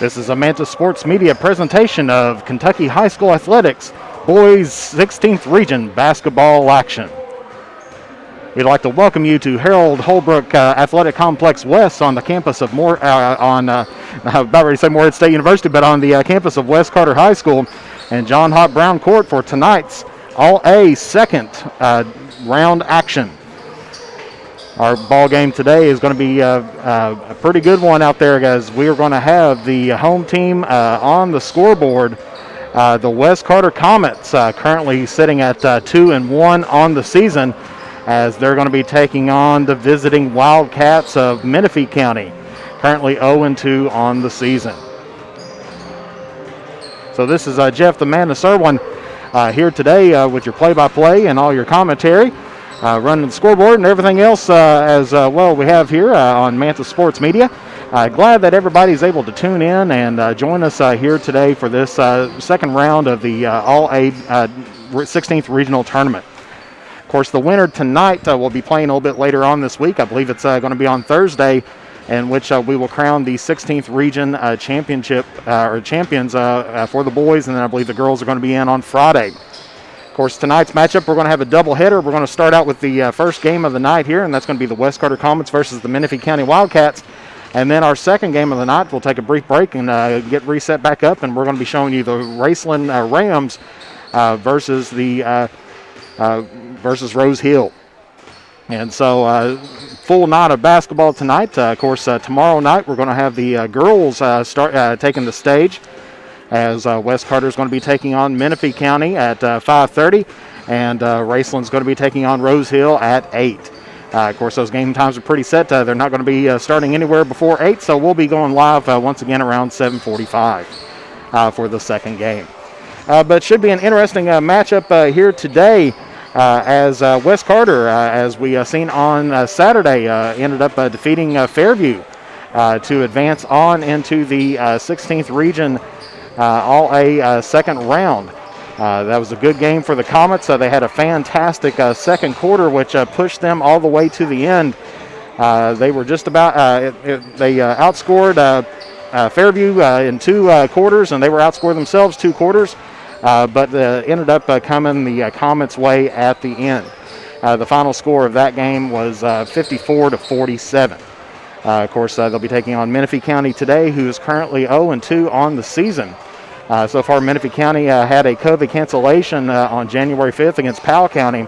This is a Manta Sports Media presentation of Kentucky High School Athletics Boys 16th Region Basketball Action. We'd like to welcome you to Harold Holbrook Athletic Complex West on the campus of I'm about ready to say Morehead State University, but on the campus of West Carter High School and John Hott Brown Court for tonight's All-A second round action. Our ball game today is going to be a pretty good one out there, guys. We are going to have the home team on the scoreboard. The West Carter Comets currently sitting at 2-1 on the season, as they're going to be taking on the visiting Wildcats of Menifee County, currently 0-2 on the season. So this is Jeff the Man of Sirwin here today with your play-by-play and all your commentary. Running the scoreboard and everything else as well we have here on Manta Sports Media. Glad that everybody's able to tune in and join us here today for this second round of the All-A 16th Regional Tournament. Of course, the winner tonight will be playing a little bit later on this week. I believe it's going to be on Thursday, in which we will crown the 16th Region championship or champions for the boys, and then I believe the girls are going to be in on Friday. Of course, tonight's matchup, we're going to have a doubleheader. We're going to start out with the first game of the night here, and that's going to be the West Carter Comets versus the Menifee County Wildcats. And then our second game of the night, we'll take a brief break and get reset back up, and we're going to be showing you the Raceland Rams versus the versus Rose Hill. And so full night of basketball tonight. Of course, tomorrow night we're going to have the girls start taking the stage, as West Carter is going to be taking on Menifee County at 5:30, and Raceland's going to be taking on Rose Hill at 8. Of course, those game times are pretty set. They're not going to be starting anywhere before 8, so we'll be going live once again around 7:45 for the second game. But it should be an interesting matchup here today, as West Carter, as we seen on Saturday, ended up defeating Fairview to advance on into the 16th Region All-A second round. That was a good game for the Comets. They had a fantastic second quarter, which pushed them all the way to the end. They were just about, they outscored Fairview in 2 quarters, and they were outscored themselves 2 quarters, but ended up coming the Comets' way at the end. The final score of that game was 54-47. Of course, they'll be taking on Menifee County today, who is currently 0-2 on the season. So far, Menifee County had a COVID cancellation on January 5th against Powell County,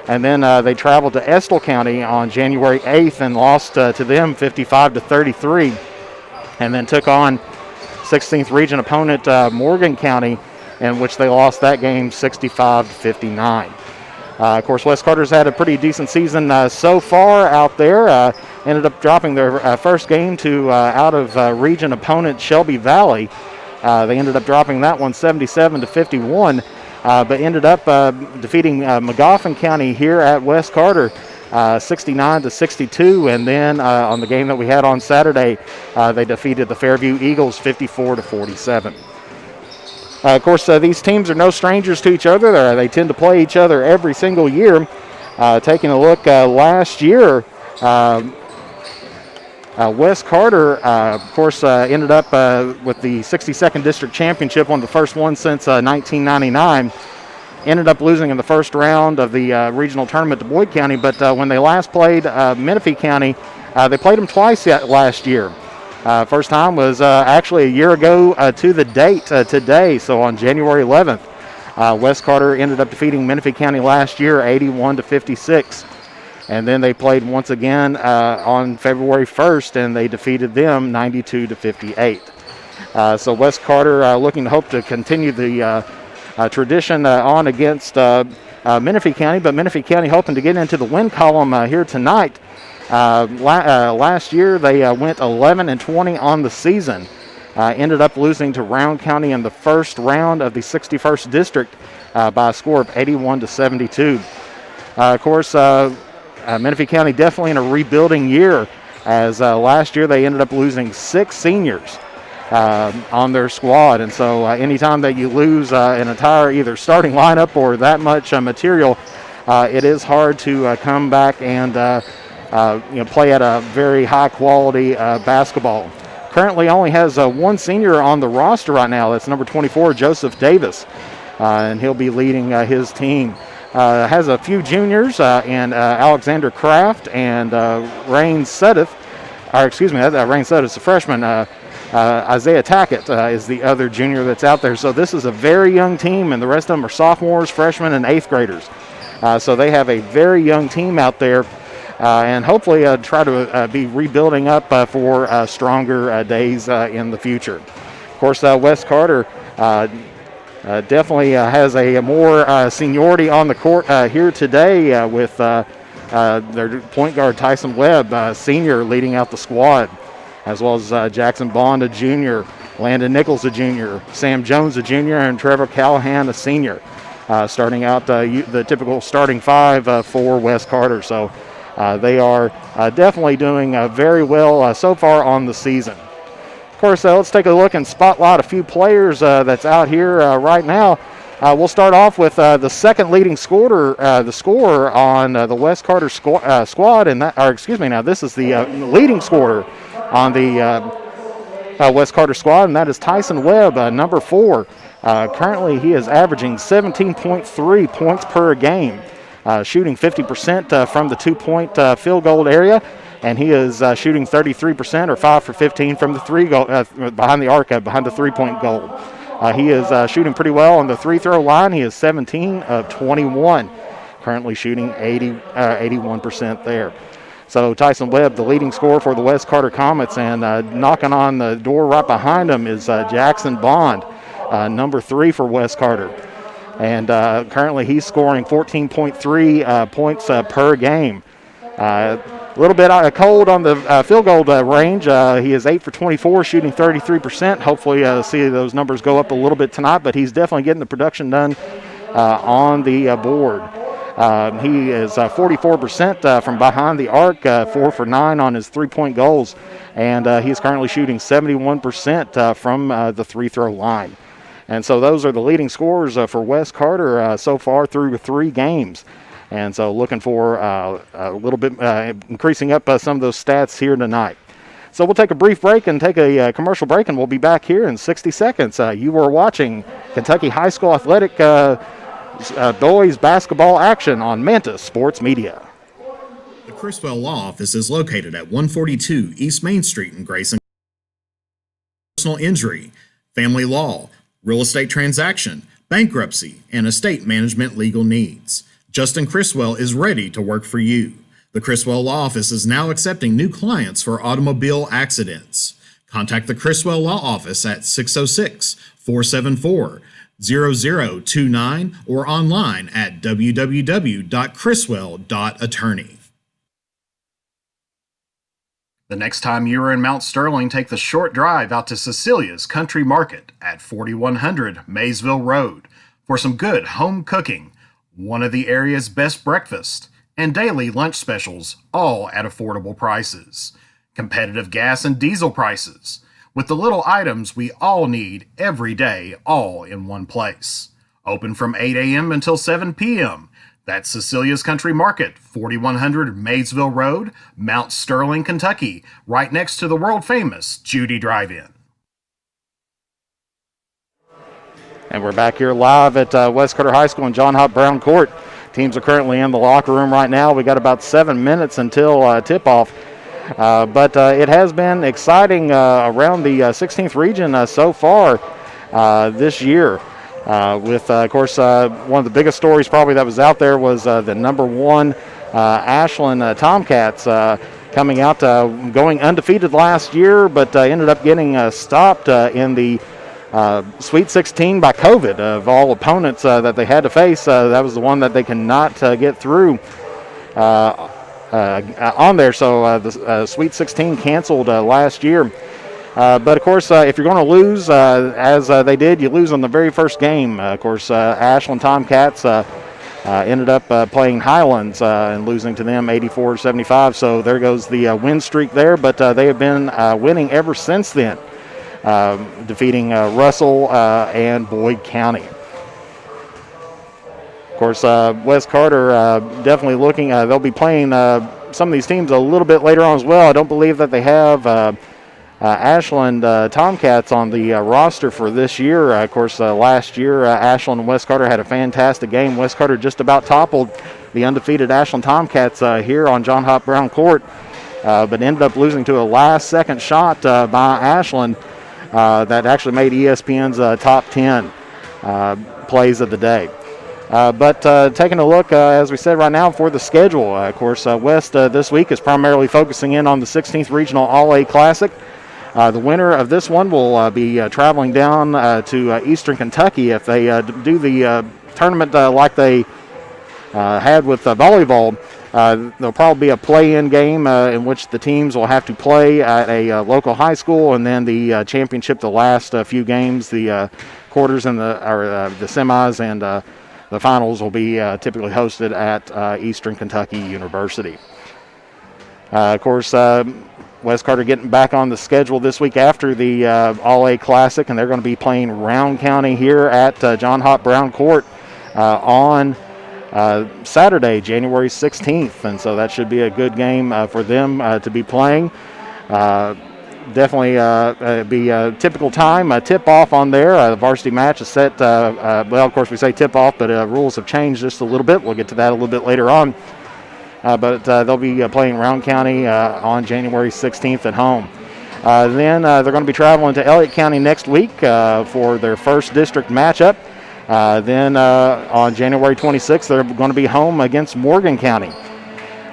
and then they traveled to Estill County on January 8th and lost to them 55-33, and then took on 16th Region opponent Morgan County, in which they lost that game 65-59. Of course, West Carter's had a pretty decent season so far out there. Ended up dropping their first game to out-of-region opponent Shelby Valley. They ended up dropping that one 77-51, but ended up defeating Magoffin County here at West Carter 69-62, and then on the game that we had on Saturday, they defeated the Fairview Eagles 54-47. Of course, these teams are no strangers to each other. They tend to play each other every single year. Taking a look last year, West Carter, of course, ended up with the 62nd District Championship, one of the first ones since 1999. Ended up losing in the first round of the regional tournament to Boyd County, but when they last played Menifee County, they played them twice last year. First time was actually a year ago to the date today, so on January 11th. West Carter ended up defeating Menifee County last year 81-56. And then they played once again on February 1st, and they defeated them 92-58. So West Carter looking to hope to continue the tradition on against Menifee County, but Menifee County hoping to get into the win column here tonight. Last year they went 11-20 on the season. Ended up losing to Round County in the first round of the 61st District by a score of 81-72. Of course, Menifee County definitely in a rebuilding year, as last year they ended up losing 6 seniors on their squad. And so anytime that you lose an entire either starting lineup or that much material, it is hard to come back and play at a very high quality basketball. Of currently only has one senior on the roster right now. That's number 24, Joseph Davis, and he'll be leading his team. Has a few juniors and Alexander Kraft and Rain Sedith. Rain Sedith is a freshman. Isaiah Tackett is the other junior that's out there. So this is a very young team, and the rest of them are sophomores, freshmen, and eighth graders. So they have a very young team out there, and hopefully try to be rebuilding up for stronger days in the future. Of course, West Carter definitely has a more seniority on the court here today with their point guard Tyson Webb, senior, leading out the squad, as well as Jackson Bond, a junior, Landon Nichols, a junior, Sam Jones, a junior, and Trevor Callahan, a senior, starting out the typical starting five for West Carter. So they are definitely doing very well so far on the season. Of course, let's take a look and spotlight a few players that's out here right now. We'll start off with the second leading scorer on the West Carter squad, and now this is the leading scorer on the West Carter squad, and that is Tyson Webb, number 4. Currently, he is averaging 17.3 points per game, shooting 50% from the 2-point field goal area, and he is shooting 33% or 5 for 15 from the behind the arc, behind the 3-point goal. He is shooting pretty well on the free-throw line. He is 17 of 21, currently shooting 81% there. So Tyson Webb, the leading scorer for the West Carter Comets, and knocking on the door right behind him is Jackson Bond, number 3 for West Carter. And currently he's scoring 14.3 points per game. A little bit cold on the field goal range. He is 8 for 24, shooting 33%. Hopefully see those numbers go up a little bit tonight, but he's definitely getting the production done on the board. He is 44% from behind the arc, 4 for 9 on his 3-point goals, and he's currently shooting 71% from the free-throw line. And so those are the leading scorers for West Carter so far through 3 games. And so looking for a little bit increasing up some of those stats here tonight. So we'll take a brief break and take a commercial break, and we'll be back here in 60 seconds. You are watching Kentucky High School Athletic boys basketball action on Manta Sports Media. The Criswell Law Office is located at 142 East Main Street in Grayson. Personal injury, family law, real estate transaction, bankruptcy, and estate management legal needs. Justin Criswell is ready to work for you. The Criswell Law Office is now accepting new clients for automobile accidents. Contact the Criswell Law Office at 606-474-0029 or online at www.criswell.attorney. The next time you are in Mount Sterling, take the short drive out to Cecilia's Country Market at 4100 Maysville Road for some good home cooking, one of the area's best breakfast, and daily lunch specials, all at affordable prices. Competitive gas and diesel prices, with the little items we all need every day, all in one place. Open from 8 a.m. until 7 p.m. That's Cecilia's Country Market, 4100 Maysville Road, Mount Sterling, Kentucky, right next to the world-famous Judy Drive-In. And we're back here live at West Carter High School in John Hop Brown Court. Teams are currently in the locker room right now. We got about 7 minutes until tip-off. But it has been exciting around the 16th region so far this year. With, of course, one of the biggest stories probably that was out there was the number 1 Ashland Tomcats coming out, going undefeated last year, but ended up getting stopped in the Sweet 16 by COVID. Of all opponents that they had to face, that was the one that they cannot get through on there. So the Sweet 16 canceled last year. But, of course, if you're going to lose, as they did, you lose on the very first game. Of course, Ashland Tomcats ended up playing Highlands and losing to them 84-75. So there goes the win streak there. But they have been winning ever since then, defeating Russell and Boyd County. Of course, West Carter definitely looking. They'll be playing some of these teams a little bit later on as well. I don't believe that they have Ashland Tomcats on the roster for this year. Of course, last year Ashland and West Carter had a fantastic game. West Carter just about toppled the undefeated Ashland Tomcats here on John Hop Brown Court, but ended up losing to a last-second shot by Ashland that actually made ESPN's top 10 plays of the day. But taking a look, as we said right now, for the schedule, of course, West this week is primarily focusing in on the 16th Regional All-A Classic. The winner of this one will be traveling down to Eastern Kentucky. If they do the tournament like they had with volleyball, there'll probably be a play-in game in which the teams will have to play at a local high school, and then the championship, the last few games, the quarters and the semis and the finals will be typically hosted at Eastern Kentucky University. Of course, West Carter getting back on the schedule this week after the All-A Classic, and they're going to be playing Round County here at John Hop Brown Court on Saturday, January 16th, and so that should be a good game for them to be playing. Definitely be a typical time. Tip-off on there. The varsity match is set, well, of course we say tip-off, but rules have changed just a little bit. We'll get to that a little bit later on. But they'll be playing Round County on January 16th at home. Then they're going to be traveling to Elliott County next week for their first district matchup. Then on January 26th, they're going to be home against Morgan County.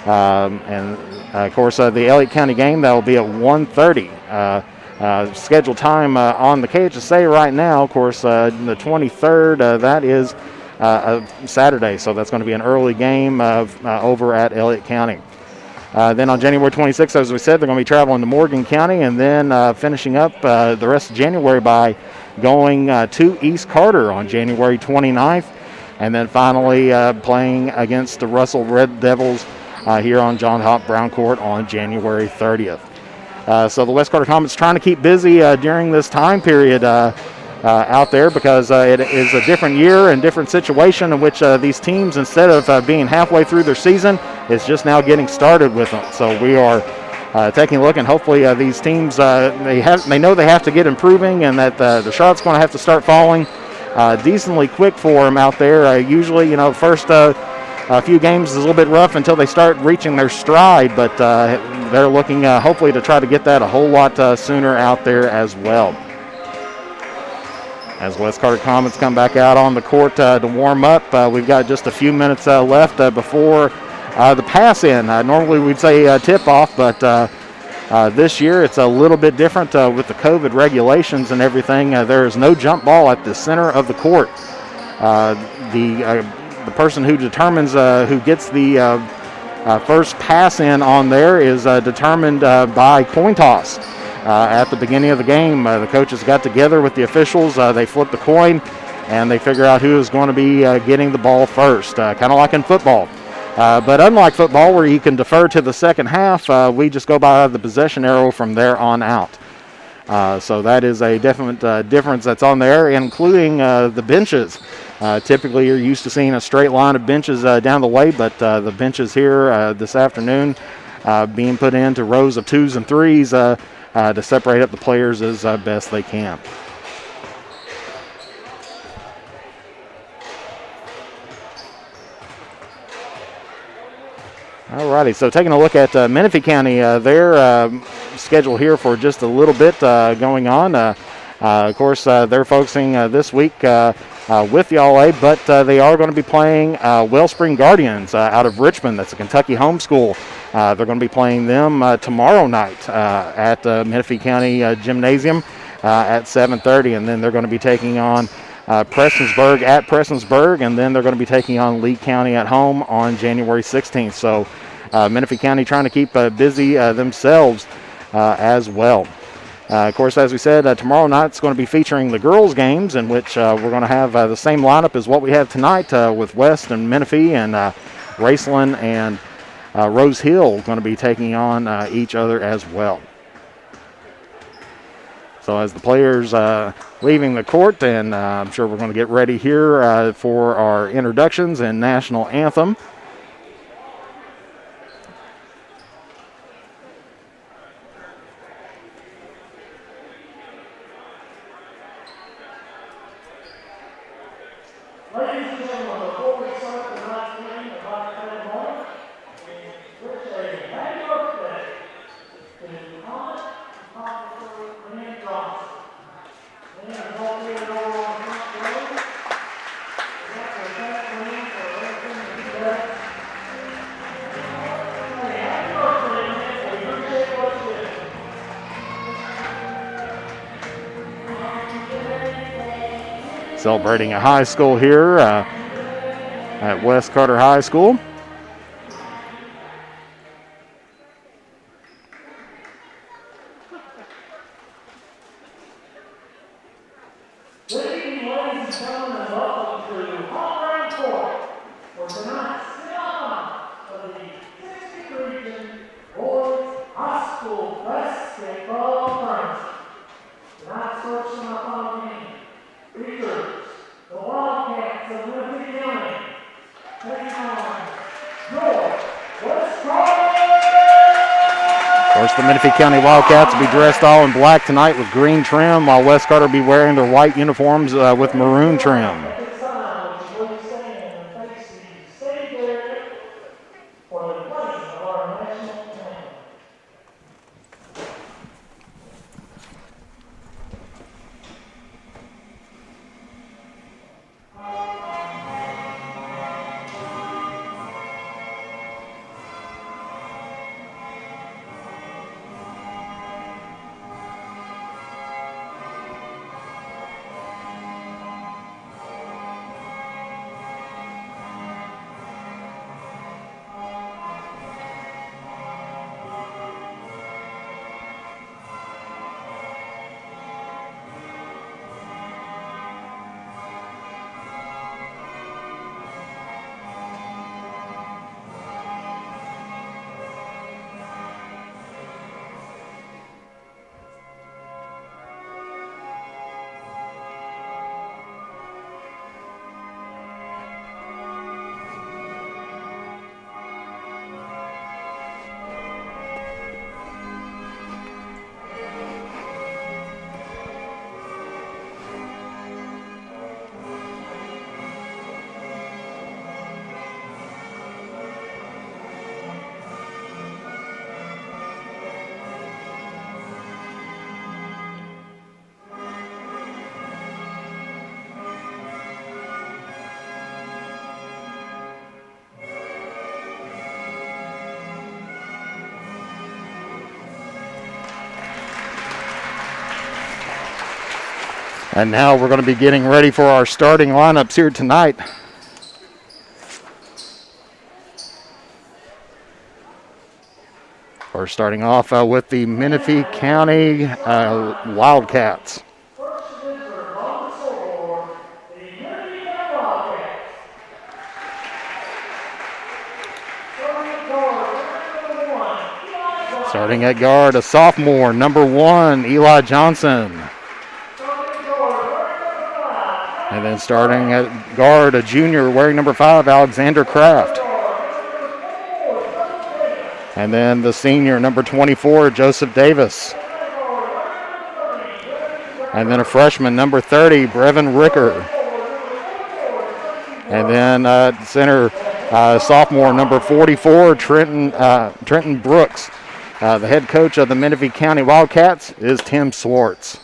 And, of course, the Elliott County game, that will be at 1:30. Scheduled time on the KHSA right now, of course, the 23rd, that is Saturday, so that's going to be an early game over at Elliott County. Then on January 26th, as we said, they're going to be traveling to Morgan County, and then finishing up the rest of January by going to East Carter on January 29th, and then finally playing against the Russell Red Devils here on John Hop Brown Court on January 30th. So the West Carter Comets trying to keep busy during this time period out there, because it is a different year and different situation in which these teams, instead of being halfway through their season, is just now getting started with them. So we are taking a look, and hopefully these teams, they know they have to get improving, and that the shot's going to have to start falling decently quick for them out there. Usually, first few games is a little bit rough until they start reaching their stride, but they're looking hopefully to try to get that a whole lot sooner out there as well. As West Carter Comets come back out on the court to warm up, we've got just a few minutes left before the pass-in. Normally we'd say tip-off, but this year it's a little bit different with the COVID regulations and everything. There is no jump ball at the center of the court. The person who determines who gets the first pass-in on there is determined by coin toss. At the beginning of the game, the coaches got together with the officials. They flip the coin, and they figure out who is going to be getting the ball first, kind of like in football. But unlike football, where you can defer to the second half, we just go by the possession arrow from there on out. So that is a definite difference that's on there, including the benches. Typically, you're used to seeing a straight line of benches down the way, but the benches here this afternoon being put into rows of 2s and 3s to separate up the players as best they can. Alrighty, so taking a look at Menifee County, their schedule here for just a little bit going on. Of course, they're focusing this week with the All-A, but they are going to be playing Wellspring Guardians out of Richmond. That's a Kentucky homeschool. They're going to be playing them tomorrow night at Menifee County Gymnasium at 7:30, and then they're going to be taking on Prestonsburg at Prestonsburg, and then they're going to be taking on Lee County at home on January 16th. So Menifee County trying to keep busy themselves as well. Of course, as we said, tomorrow night it's going to be featuring the girls' games, in which we're going to have the same lineup as what we have tonight with West and Menifee, and Raceland and Rose Hill going to be taking on each other as well. So as the players leaving the court, and I'm sure we're going to get ready here for our introductions and national anthem. Celebrating a high school here at West Carter High School. Of course, the Menifee County Wildcats will be dressed all in black tonight with green trim, while West Carter will be wearing their white uniforms with maroon trim. And now we're going to be getting ready for our starting lineups here tonight. We're starting off with the Menifee County Wildcats. Starting at guard, a sophomore, number 1, Eli Johnson. And then starting at guard, a junior wearing number 5, Alexander Kraft. And then the senior, number 24, Joseph Davis. And then a freshman, number 30, Brevin Ricker. And then center, sophomore, number 44, Trenton Brooks. The head coach of the Menifee County Wildcats is Tim Swartz.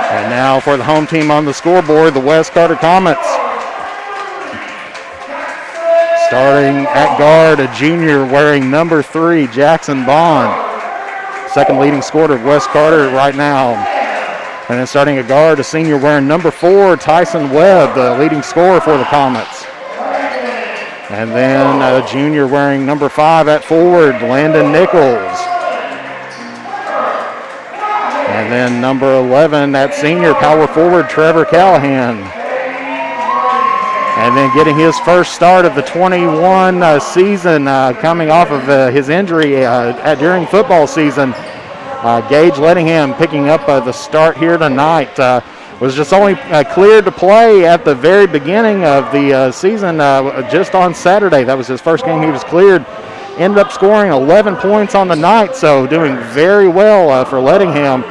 And now for the home team on the scoreboard, the West Carter Comets. Starting at guard, a junior wearing number 3, Jackson Bond. Second leading scorer of West Carter right now. And then starting at guard, a senior wearing number 4, Tyson Webb, the leading scorer for the Comets. And then a junior wearing number 5 at forward, Landon Nichols. And then number 11, that senior power forward, Trevor Callahan. And then getting his first start of the 21 season, coming off of his injury during football season, Gage Lettingham picking up the start here tonight. Was just only cleared to play at the very beginning of the season just on Saturday. That was his first game he was cleared. ended up scoring 11 points on the night, so doing very well for Lettingham.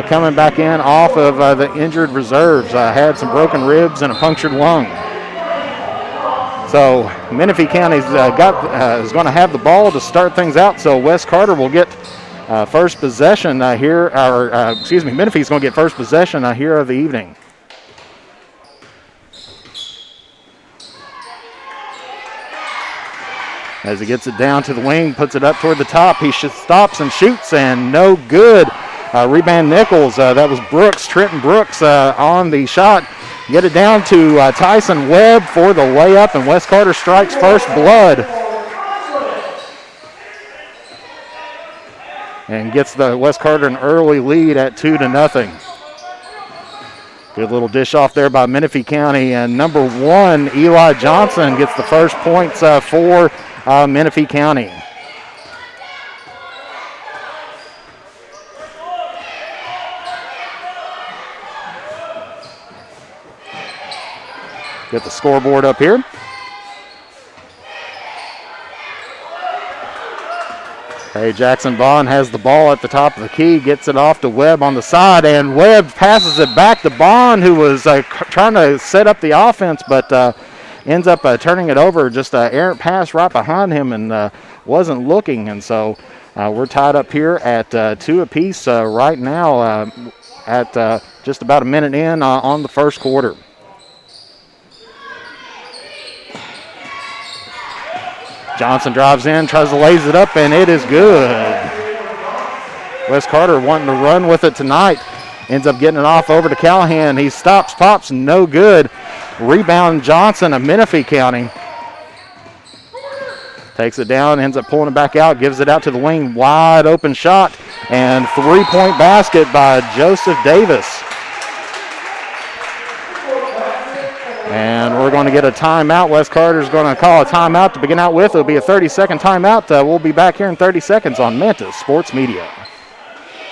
Coming back in off of the injured reserves, had some broken ribs and a punctured lung. So Menifee County's is going to have the ball to start things out. So Wes Carter will get first possession here, Menifee's going to get first possession here of the evening. As he gets it down to the wing, puts it up toward the top, he stops and shoots, and no good. Rebound Nichols, that was Brooks, Trenton Brooks on the shot. Get it down to Tyson Webb for the layup, and Wes Carter strikes first blood. And gets the Wes Carter an early lead at 2-0. Good little dish off there by Menifee County, and number 1, Eli Johnson, gets the first points for Menifee County. Get the scoreboard up here. Hey, Jackson Bond has the ball at the top of the key, gets it off to Webb on the side, and Webb passes it back to Bond, who was trying to set up the offense, but ends up turning it over. Just an errant pass right behind him and wasn't looking. And so we're tied up here at 2 apiece right now at just about a minute in on the first quarter. Johnson drives in, tries to lays it up, and it is good. Wes Carter wanting to run with it tonight. Ends up getting it off over to Callahan. He stops, pops, no good. Rebound Johnson of Menifee County. Takes it down, ends up pulling it back out, gives it out to the wing. Wide open shot, and three-point basket by Joseph Davis. And we're going to get a timeout. Wes Carter's going to call a timeout to begin out with. It'll be a 30-second timeout. We'll be back here in 30 seconds on Mantis Sports Media.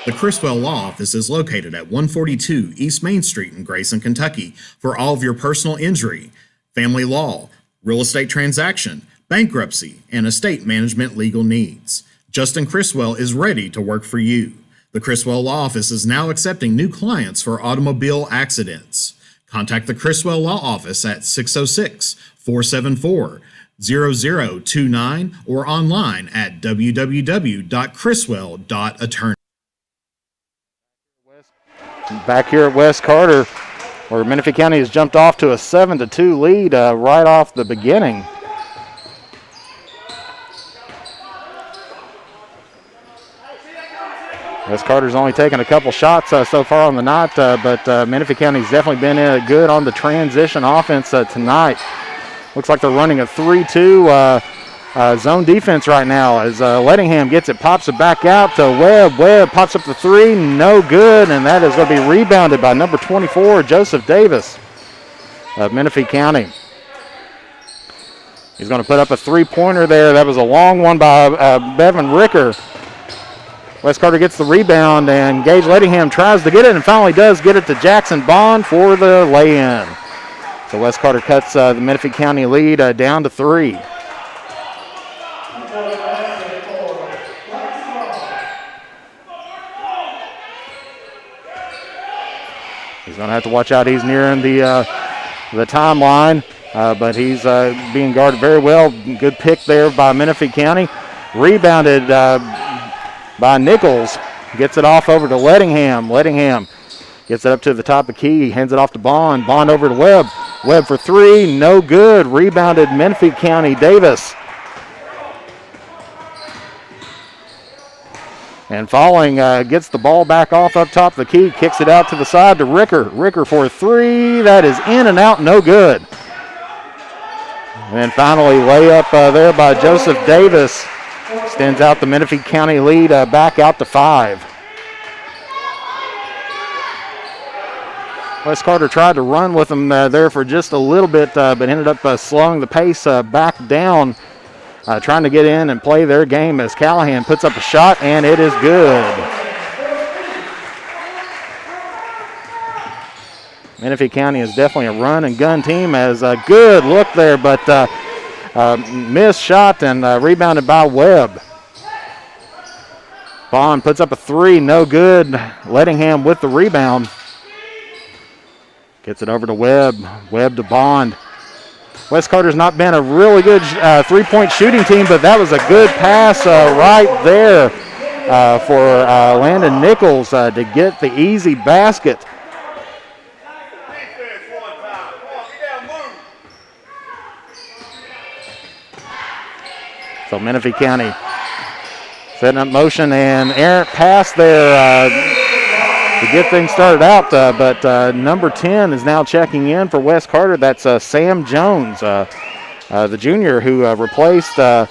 The Criswell Law Office is located at 142 East Main Street in Grayson, Kentucky for all of your personal injury, family law, real estate transaction, bankruptcy, and estate management legal needs. Justin Criswell is ready to work for you. The Criswell Law Office is now accepting new clients for automobile accidents. Contact the Criswell Law Office at 606-474-0029 or online at www.criswell.attorney. Back here at Wes Carter, where Menifee County has jumped off to a 7-2 lead right off the beginning. Wes Carter's only taken a couple shots so far on the night, but Menifee County's definitely been good on the transition offense tonight. Looks like they're running a 3-2 zone defense right now as Lettingham gets it, pops it back out to Webb. Webb pops up the three, no good, and that is going to be rebounded by number 24, Joseph Davis of Menifee County. He's going to put up a three-pointer there. That was a long one by Bevan Ricker. Wes Carter gets the rebound, and Gage Lettingham tries to get it and finally does get it to Jackson Bond for the lay-in. So Wes Carter cuts the Menifee County lead down to 3. He's going to have to watch out. He's nearing the timeline, but he's being guarded very well. Good pick there by Menifee County. Rebounded by Nichols. Gets it off over to Lettingham. Lettingham gets it up to the top of the key. Hands it off to Bond. Bond over to Webb. Webb for three. No good. Rebounded Menifee County. Davis. And Falling gets the ball back off up top of the key. Kicks it out to the side to Ricker. Ricker for three. That is in and out. No good. And then finally layup there by Joseph Davis. Extends out the Menifee County lead back out to 5. Wes Carter tried to run with them there for just a little bit, but ended up slowing the pace back down, trying to get in and play their game as Callahan puts up a shot, and it is good. Menifee County is definitely a run and gun team. As a good look there, but Missed shot and rebounded by Webb. Bond puts up a three, no good. Lettingham with the rebound. Gets it over to Webb. Webb to Bond. West Carter's not been a really good three-point shooting team, but that was a good pass right there for Landon Nichols to get the easy basket. So Menifee County setting up motion and errant pass there to get things started out, but number 10 is now checking in for West Carter. That's Sam Jones, the junior who was replaced by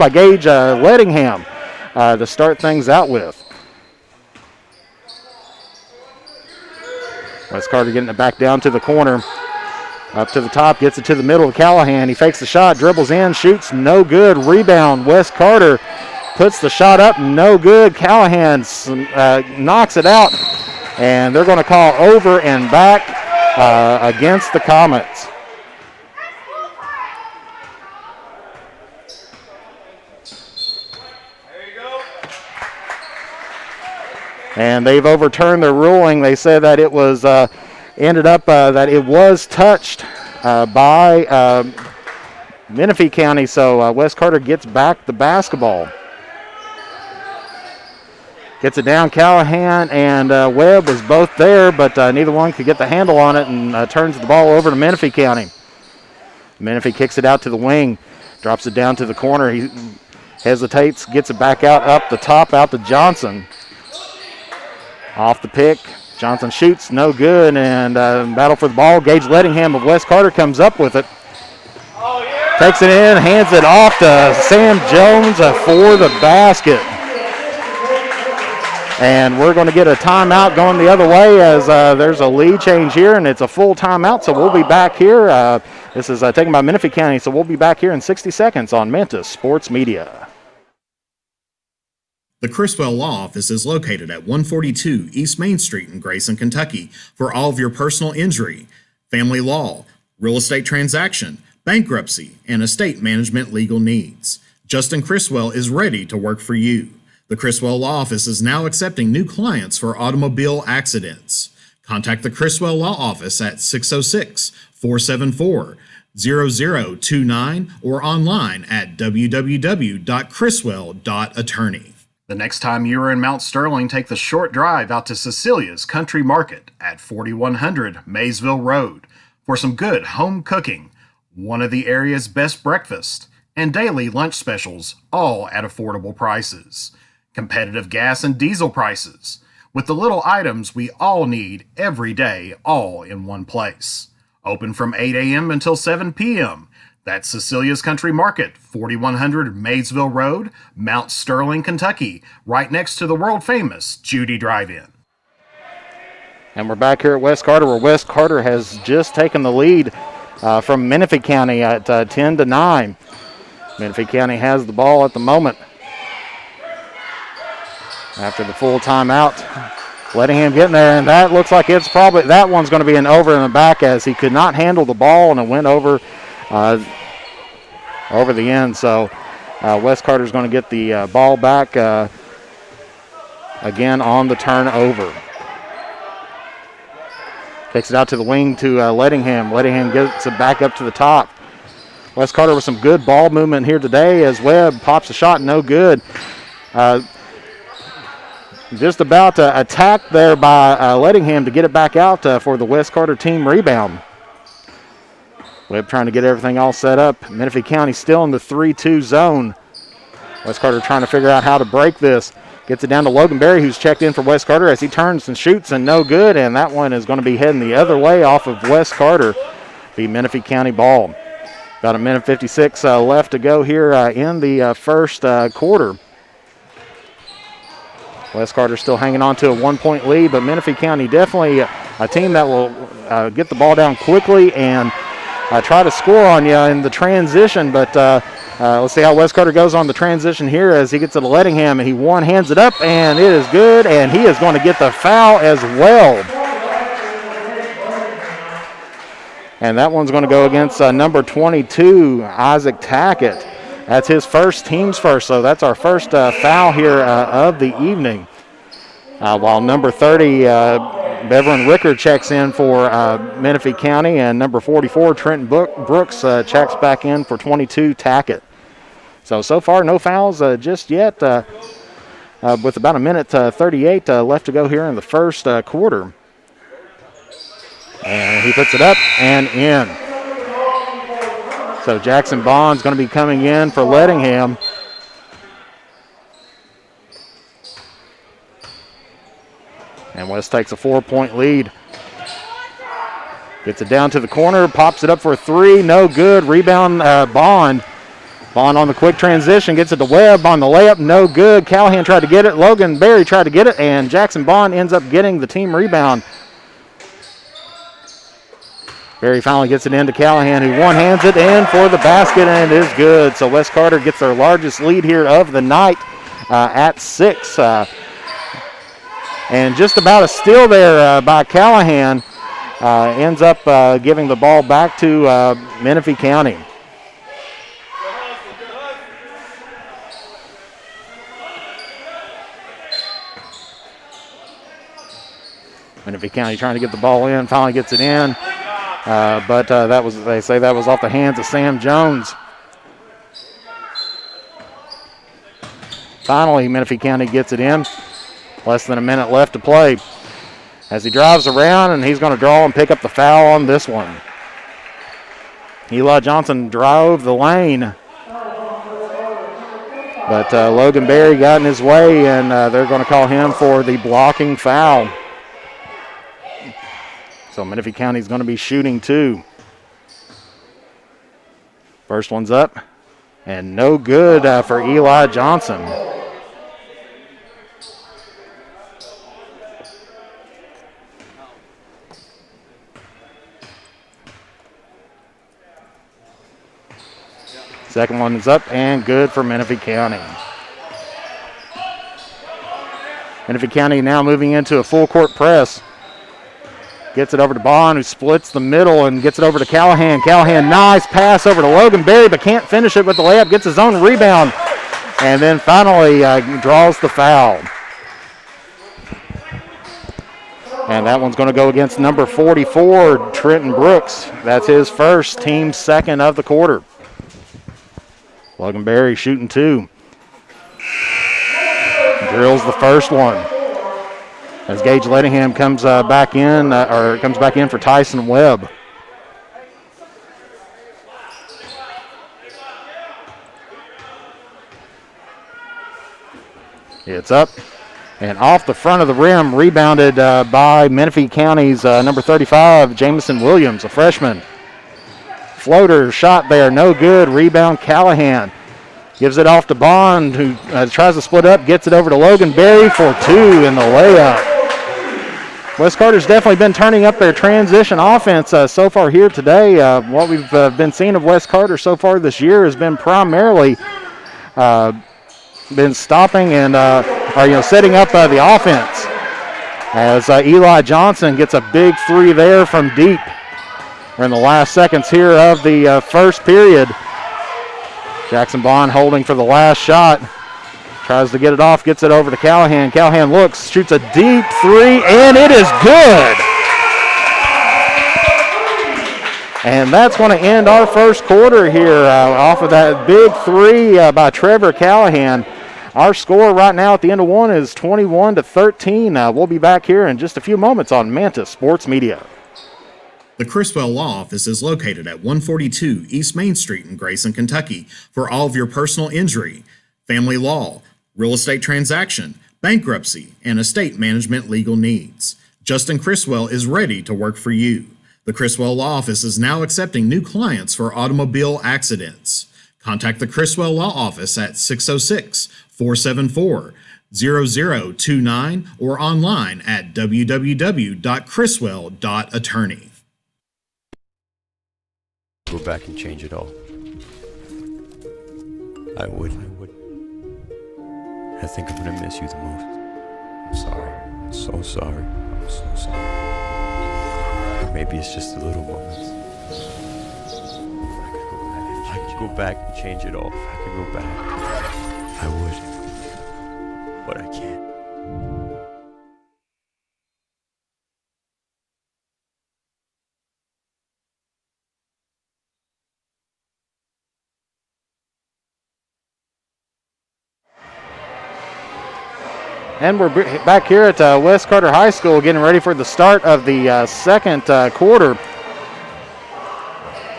Gage Lettingham to start things out with. West Carter getting it back down to the corner. Up to the top, gets it to the middle of Callahan. He fakes the shot, dribbles in, shoots, no good. Rebound, West Carter puts the shot up, no good. Callahan knocks it out, and they're going to call over and back against the Comets. And they've overturned their ruling. They said that it was ended up that it was touched by Menifee County, so West Carter gets back the basketball. Gets it down. Callahan and Webb was both there, but neither one could get the handle on it, and turns the ball over to Menifee County. Menifee kicks it out to the wing, drops it down to the corner. He hesitates, gets it back out up the top, out to Johnson. Off the pick. Johnson shoots, no good, and battle for the ball. Gage Lettingham of West Carter comes up with it. Takes it in, hands it off to Sam Jones for the basket. And we're going to get a timeout going the other way as there's a lead change here, and it's a full timeout, so we'll be back here. This is taken by Menifee County, so we'll be back here in 60 seconds on Mantis Sports Media. The Criswell Law Office is located at 142 East Main Street in Grayson, Kentucky for all of your personal injury, family law, real estate transaction, bankruptcy, and estate management legal needs. Justin Criswell is ready to work for you. The Criswell Law Office is now accepting new clients for automobile accidents. Contact the Criswell Law Office at 606-474-0029 or online at www.criswell.attorney. The next time you are in Mount Sterling, take the short drive out to Cecilia's Country Market at 4100 Maysville Road for some good home cooking, one of the area's best breakfast, and daily lunch specials, all at affordable prices. Competitive gas and diesel prices, with the little items we all need every day, all in one place. Open from 8 a.m. until 7 p.m. That's Cecilia's Country Market, 4100 Maysville Road, Mount Sterling, Kentucky, right next to the world-famous Judy Drive-In. And we're back here at West Carter, where West Carter has just taken the lead from Menifee County at 10-9. Menifee County has the ball at the moment. After the full timeout, Lettingham getting there, and that looks like it's probably, that one's going to be an over in the back as he could not handle the ball, and it went over the end. So West Carter's going to get the ball back again on the turnover. Takes it out to the wing to Lettingham. Lettingham gets it back up to the top. West Carter with some good ball movement here today as Webb pops a shot, no good. Just about attacked there by Lettingham to get it back out for the West Carter team rebound. Webb trying to get everything all set up. Menifee County still in the 3-2 zone. West Carter trying to figure out how to break this. Gets it down to Logan Berry, who's checked in for West Carter as he turns and shoots, and no good. And that one is going to be heading the other way off of West Carter. Be Menifee County ball. About a minute 56 left to go here in the first quarter. West Carter still hanging on to a 1-point lead, but Menifee County definitely a team that will get the ball down quickly and try to score on you in the transition. But let's see how West Carter goes on the transition here as he gets it to Lettingham, and he one-hands it up, and it is good, and he is going to get the foul as well. And that one's going to go against number 22, Isaac Tackett. That's his first, team's first, so that's our first foul here of the evening. While number 30, Beverly Ricker, checks in for Menifee County, and number 44, Trenton Brooks, checks back in for 22, Tackett. So far, no fouls just yet, with about a minute 38 left to go here in the first quarter. And he puts it up and in. So Jackson Bond's going to be coming in for Lettingham. And West takes a 4-point lead. Gets it down to the corner, pops it up for a three, no good. Rebound, Bond. Bond on the quick transition, gets it to Webb on the layup, no good. Callahan tried to get it, Logan Berry tried to get it, and Jackson Bond ends up getting the team rebound. Berry finally gets it into Callahan, who one-hands it in for the basket, and it is good. So West Carter gets their largest lead here of the night at 6. And just about a steal there by Callahan ends up giving the ball back to Menifee County. Menifee County trying to get the ball in, finally gets it in. But they say that was off the hands of Sam Jones. Finally, Menifee County gets it in. Less than a minute left to play. As he drives around, and he's going to draw and pick up the foul on this one. Eli Johnson drove the lane. But Logan Berry got in his way, and they're going to call him for the blocking foul. So Menifee County is going to be shooting 2. First one's up, and no good for Eli Johnson. Second one is up and good for Menifee County. Menifee County now moving into a full court press. Gets it over to Bond, who splits the middle and gets it over to Callahan. Callahan, nice pass over to Logan Berry, but can't finish it with the layup. Gets his own rebound, and then finally draws the foul. And that one's going to go against number 44, Trenton Brooks. That's his first, team second of the quarter. Logan Berry shooting 2. Drills the first one. As Gage Lettingham comes back in for Tyson Webb. It's up and off the front of the rim, rebounded by Menifee County's number 35, Jamison Williams, a freshman. Floater shot there, no good. Rebound Callahan. Gives it off to Bond, who tries to split up, gets it over to Logan Berry for 2 in the layup. West Carter's definitely been turning up their transition offense so far here today. What we've been seeing of West Carter so far this year has been primarily been stopping and setting up the offense. As Eli Johnson gets a big 3 there from deep. We're in the last seconds here of the first period. Jackson Bond holding for the last shot. Tries to get it off, gets it over to Callahan. Callahan looks, shoots a deep 3, and it is good. And that's going to end our first quarter here off of that big 3 by Trevor Callahan. Our score right now at the end of one is 21-13. We'll be back here in just a few moments on Manta Sports Media. The Criswell Law Office is located at 142 East Main Street in Grayson, Kentucky for all of your personal injury, family law, real estate transaction, bankruptcy, and estate management legal needs. Justin Criswell is ready to work for you. The Criswell Law Office is now accepting new clients for automobile accidents. Contact the Criswell Law Office at 606-474-0029 or online at www.criswell.attorney. Go back and change it all. I wouldn't. I think I'm gonna miss you the most. I'm sorry. I'm so sorry. I'm so sorry. Maybe it's just the little moments. If I could go back and change it all, if I could go back, I would. But I can't. And we're back here at West Carter High School getting ready for the start of the second quarter.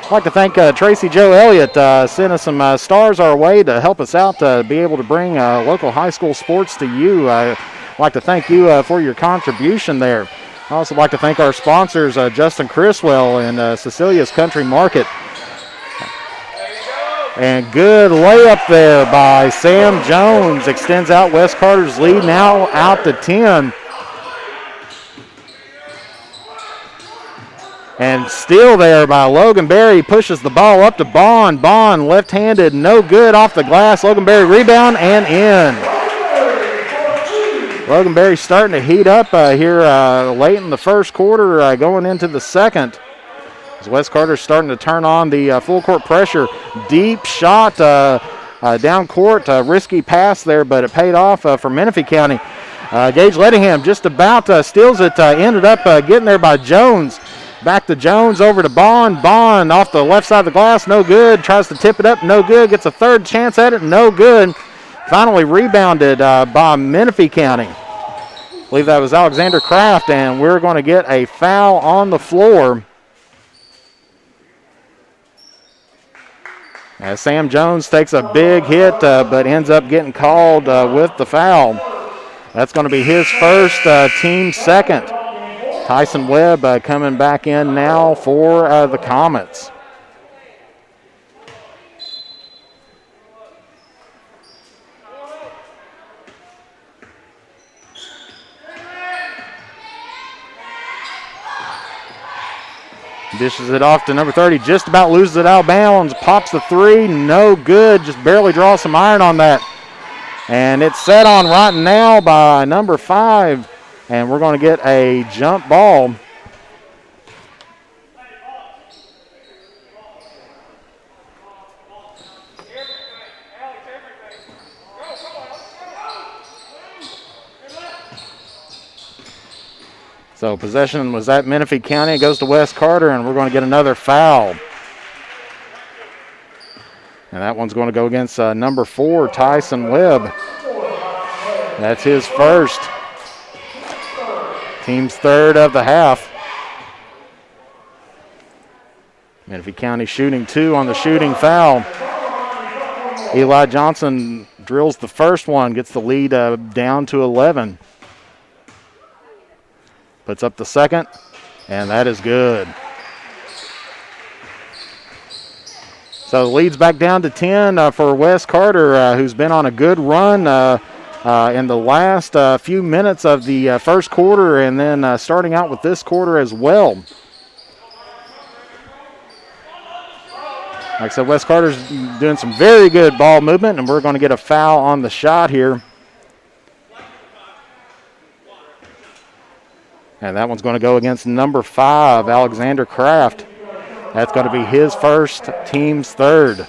I'd like to thank Tracy Joe Elliott sent us some stars our way to help us out to be able to bring local high school sports to you. I'd like to thank you for your contribution there. I'd also like to thank our sponsors, Justin Criswell and Cecilia's Country Market. And good layup there by Sam Jones. Extends out West Carter's lead now out to 10. And still there by Logan Berry. Pushes the ball up to Bond. Bond left-handed, no good off the glass. Logan Berry rebound and in. Logan Berry starting to heat up here late in the first quarter, going into the second. As West Carter's starting to turn on the full court pressure. Deep shot down court. Risky pass there, but it paid off for Menifee County. Gage Lettingham just about steals it. Ended up getting there by Jones. Back to Jones, over to Bond. Bond off the left side of the glass, no good. Tries to tip it up, no good. Gets a third chance at it, no good. Finally rebounded by Menifee County. I believe that was Alexander Kraft, and we're going to get a foul on the floor. As Sam Jones takes a big hit, but ends up getting called with the foul. That's going to be his first, team second. Tyson Webb coming back in now for the Comets. Dishes it off to number 30, just about loses it out of bounds. Pops the three, no good, just barely draws some iron on that. And it's set on right now by number 5, and we're going to get a jump ball. So possession was at Menifee County. It goes to West Carter, and we're going to get another foul. And that one's going to go against number 4, Tyson Webb. That's his first. Team's third of the half. Menifee County shooting 2 on the shooting foul. Eli Johnson drills the first one, gets the lead down to 11. Puts up the second, and that is good. So the lead's back down to 10 for West Carter, who's been on a good run in the last few minutes of the first quarter, and then starting out with this quarter as well. Like I said, West Carter's doing some very good ball movement, and we're going to get a foul on the shot here. And that one's going to go against number 5, Alexander Kraft. That's going to be his first, team's third.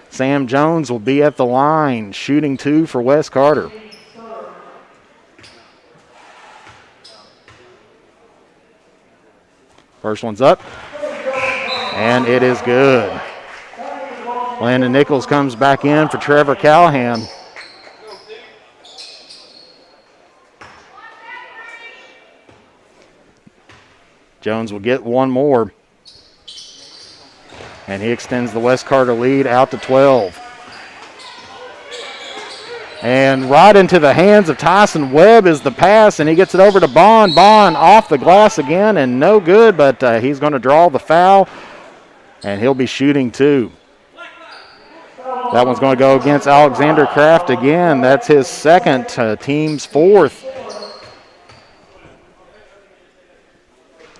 Sam Jones will be at the line, shooting 2 for West Carter. First one's up, and it is good. Landon Nichols comes back in for Trevor Callahan. Jones will get one more. And he extends the West Carter lead out to 12. And right into the hands of Tyson Webb is the pass, and he gets it over to Bond. Bond off the glass again, and no good, but he's going to draw the foul, and he'll be shooting 2. That one's going to go against Alexander Kraft again. That's his second, team's 4th.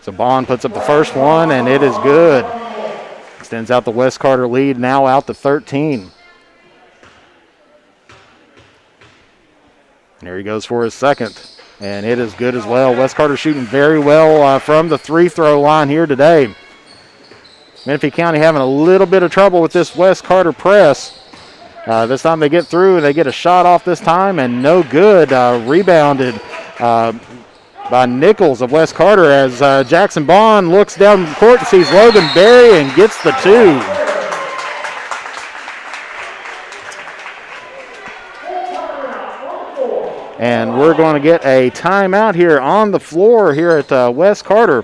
So Bond puts up the first one, and it is good. Extends out the West Carter lead, now out to 13. And here he goes for his second, and it is good as well. West Carter shooting very well from the free throw line here today. Menifee County having a little bit of trouble with this West Carter press. This time they get through. They get a shot off this time, and no good. Rebounded by Nichols of West Carter as Jackson Bond looks down the court and sees Logan Berry and gets the two. And we're going to get a timeout here on the floor here at West Carter.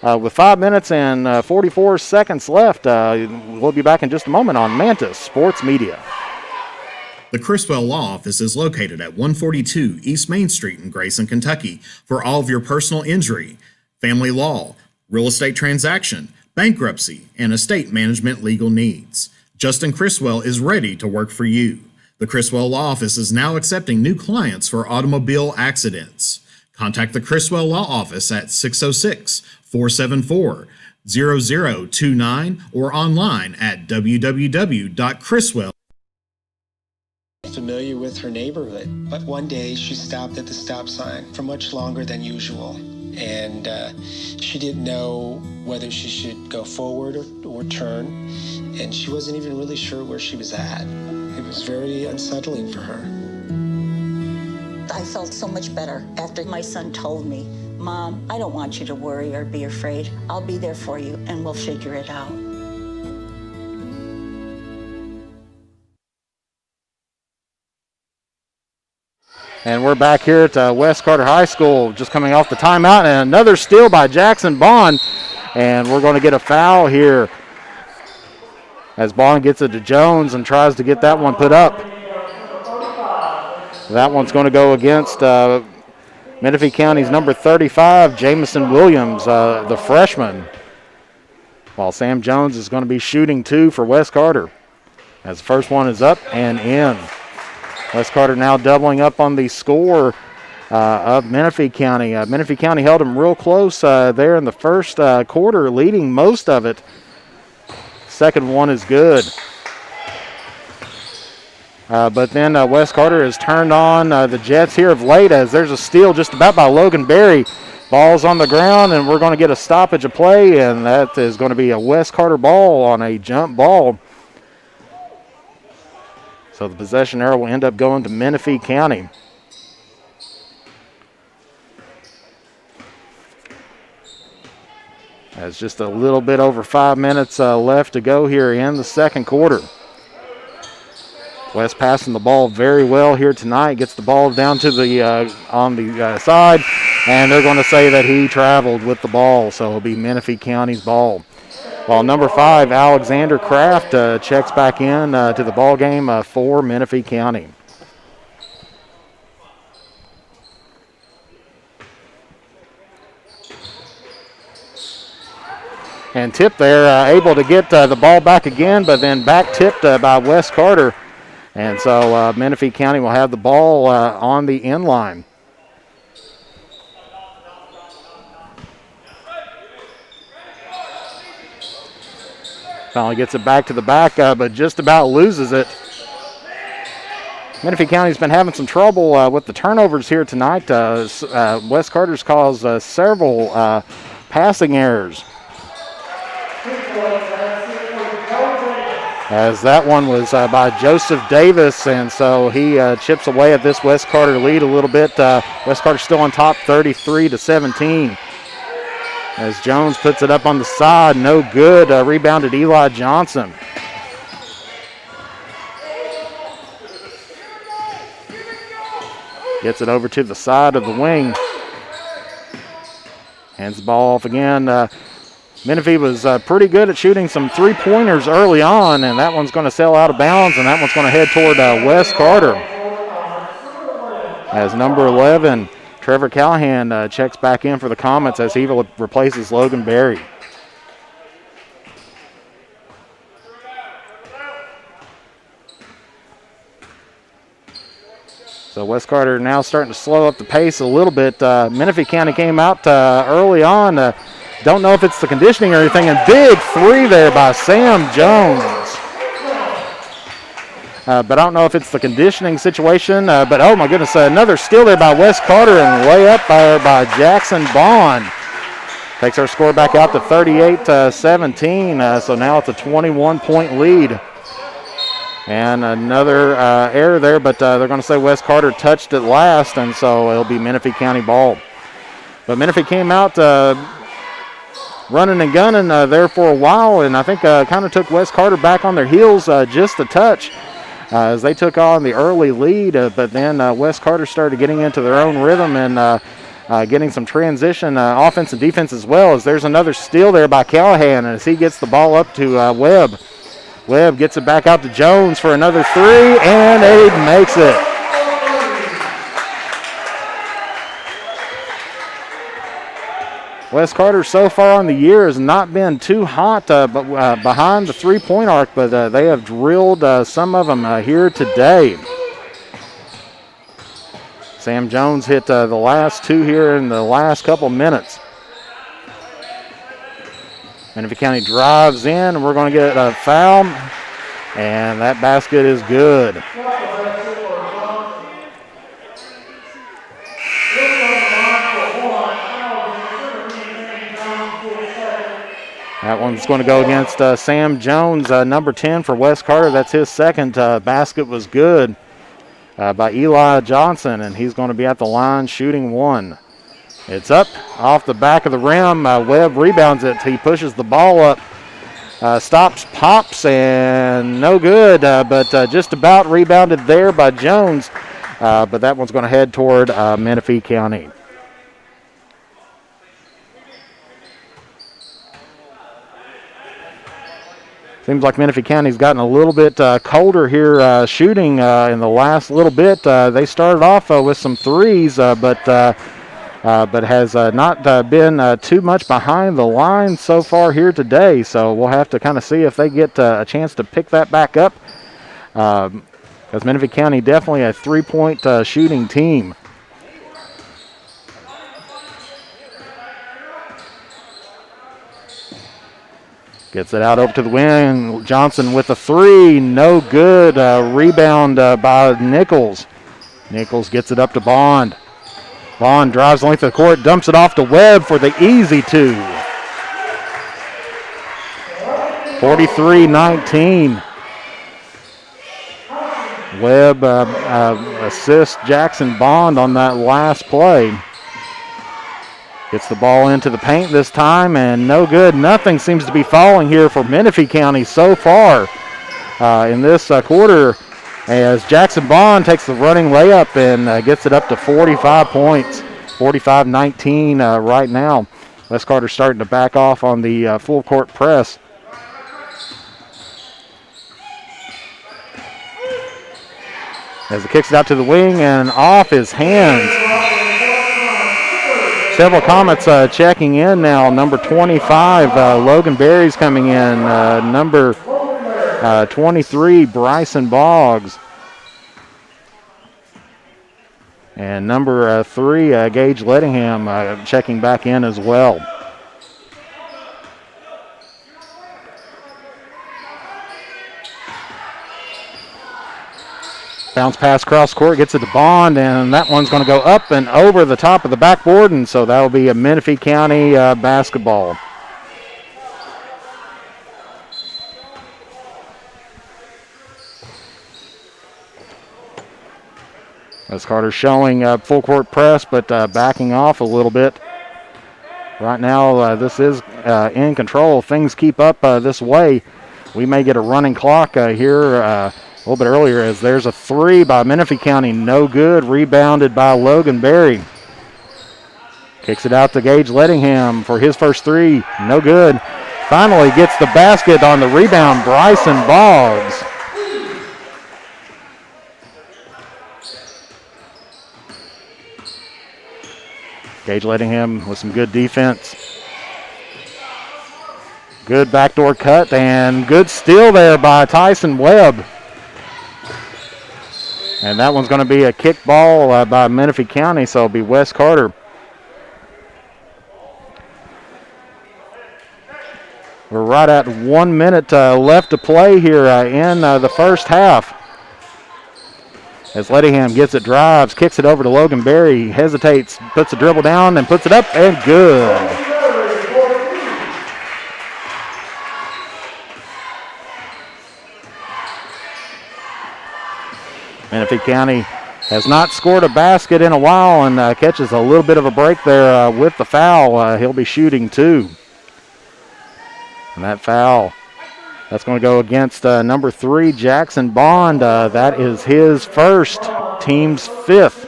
With 5 minutes and 44 seconds left, we'll be back in just a moment on Mantis Sports Media. The Criswell Law Office is located at 142 East Main Street in Grayson, Kentucky for all of your personal injury, family law, real estate transaction, bankruptcy, and estate management legal needs. Justin Criswell is ready to work for you. The Criswell Law Office is now accepting new clients for automobile accidents. Contact the Criswell Law Office at 606-474-0029 or online at www.criswell. Familiar with her neighborhood, but one day she stopped at the stop sign for much longer than usual, and she didn't know whether she should go forward or turn, and she wasn't even really sure where she was at. It was very unsettling for her. I felt so much better after my son told me, "Mom, I don't want you to worry or be afraid. I'll be there for you and we'll figure it out." And we're back here at West Carter High School, just coming off the timeout, and another steal by Jackson Bond. And we're going to get a foul here as Bond gets it to Jones and tries to get that one put up. That one's going to go against Menifee County's number 35, Jamison Williams, the freshman, while Sam Jones is going to be shooting two for West Carter, as the first one is up and in. West Carter now doubling up on the score of Menifee County. Menifee County held them real close there in the first quarter, leading most of it. Second one is good. But then West Carter has turned on the Jets here of late, as there's a steal just about by Logan Berry. Ball's on the ground, and we're going to get a stoppage of play, and that is going to be a West Carter ball on a jump ball. So the possession arrow will end up going to Menifee County. There's just a little bit over 5 minutes left to go here in the second quarter. West passing the ball very well here tonight. Gets the ball down to the on the side, and they're going to say that he traveled with the ball, so it'll be Menifee County's ball. While number 5, Alexander Kraft, checks back in to the ball game for Menifee County. And Tip there, able to get the ball back again, but then back tipped by West Carter. And so Menifee County will have the ball on the end line. Finally gets it back to the back, but just about loses it. Menifee County's been having some trouble with the turnovers here tonight. West Carter's caused several passing errors. As that one was by Joseph Davis, and so he chips away at this West Carter lead a little bit. West Carter still on top, 33-17. As Jones puts it up on the side, no good. Rebounded Eli Johnson. Gets it over to the side of the wing. Hands the ball off again. Menifee was pretty good at shooting some three-pointers early on, and that one's going to sail out of bounds, and that one's going to head toward West Carter. As number 11, Trevor Callahan, checks back in for the Comets as he replaces Logan Berry. So West Carter now starting to slow up the pace a little bit. Menifee County came out early on. Don't know if it's the conditioning or anything. And big three there by Sam Jones. But I don't know if it's the conditioning situation. But, oh, my goodness, another steal there by West Carter and layup by Jackson Bond. Takes our score back out to 38-17. So now it's a 21-point lead. And another error there, but they're going to say West Carter touched it last, and so it'll be Menifee County ball. But Menifee came out running and gunning there for a while, and I think kind of took West Carter back on their heels just a touch as they took on the early lead. But then West Carter started getting into their own rhythm and getting some transition offense and defense as well, as there's another steal there by Callahan as he gets the ball up to Webb. Webb gets it back out to Jones for another three, and Abe makes it. West Carter so far on the year has not been too hot behind the three-point arc, but they have drilled some of them here today. Sam Jones hit the last two here in the last couple minutes. Menifee County drives in, and we're going to get a foul, and that basket is good. That one's going to go against Sam Jones, number 10 for West Carter. That's his second. Basket was good by Eli Johnson, and he's going to be at the line shooting one. It's up off the back of the rim. Webb rebounds it. He pushes the ball up, stops, pops, and no good, but just about rebounded there by Jones. But that one's going to head toward Menifee County. Seems like Menifee County's gotten a little bit colder here shooting in the last little bit. They started off with some threes, but has not been too much behind the line so far here today. So we'll have to kind of see if they get a chance to pick that back up. Because Menifee County definitely a three-point shooting team. Gets it out over to the wing. Johnson with a three. No good. Rebound by Nichols. Nichols gets it up to Bond. Bond drives the length of the court, dumps it off to Webb for the easy two. 43-19. Webb assists Jackson Bond on that last play. Gets the ball into the paint this time, and no good. Nothing seems to be falling here for Menifee County so far in this quarter, as Jackson Bond takes the running layup and gets it up to 45 points, 45-19 right now. West Carter starting to back off on the full court press. As it kicks it out to the wing and off his hands. Several comments checking in now. Number 25, Logan Berry's coming in. Number 23, Bryson Boggs. And number 3, Gage Lettingham checking back in as well. Bounce pass cross court, gets it to Bond, and that one's going to go up and over the top of the backboard, and so that'll be a Menifee County basketball. As Carter showing full court press, but backing off a little bit. Right now, this is in control. Things keep up this way. We may get a running clock here a little bit earlier, as there's a three by Menifee County, no good, rebounded by Logan Berry. Kicks it out to Gage Lettingham for his first three, no good. Finally gets the basket on the rebound, Bryson Boggs. Gage Lettingham with some good defense. Good backdoor cut and good steal there by Tyson Webb. And that one's going to be a kick ball by Menifee County, so it'll be West Carter. We're right at 1 minute left to play here in the first half. As Lettingham gets it, drives, kicks it over to Logan Berry, hesitates, puts the dribble down, and puts it up, and good. Menifee County has not scored a basket in a while and catches a little bit of a break there with the foul. He'll be shooting 2. And that foul, that's going to go against number 3, Jackson Bond. That is his first, team's 5th.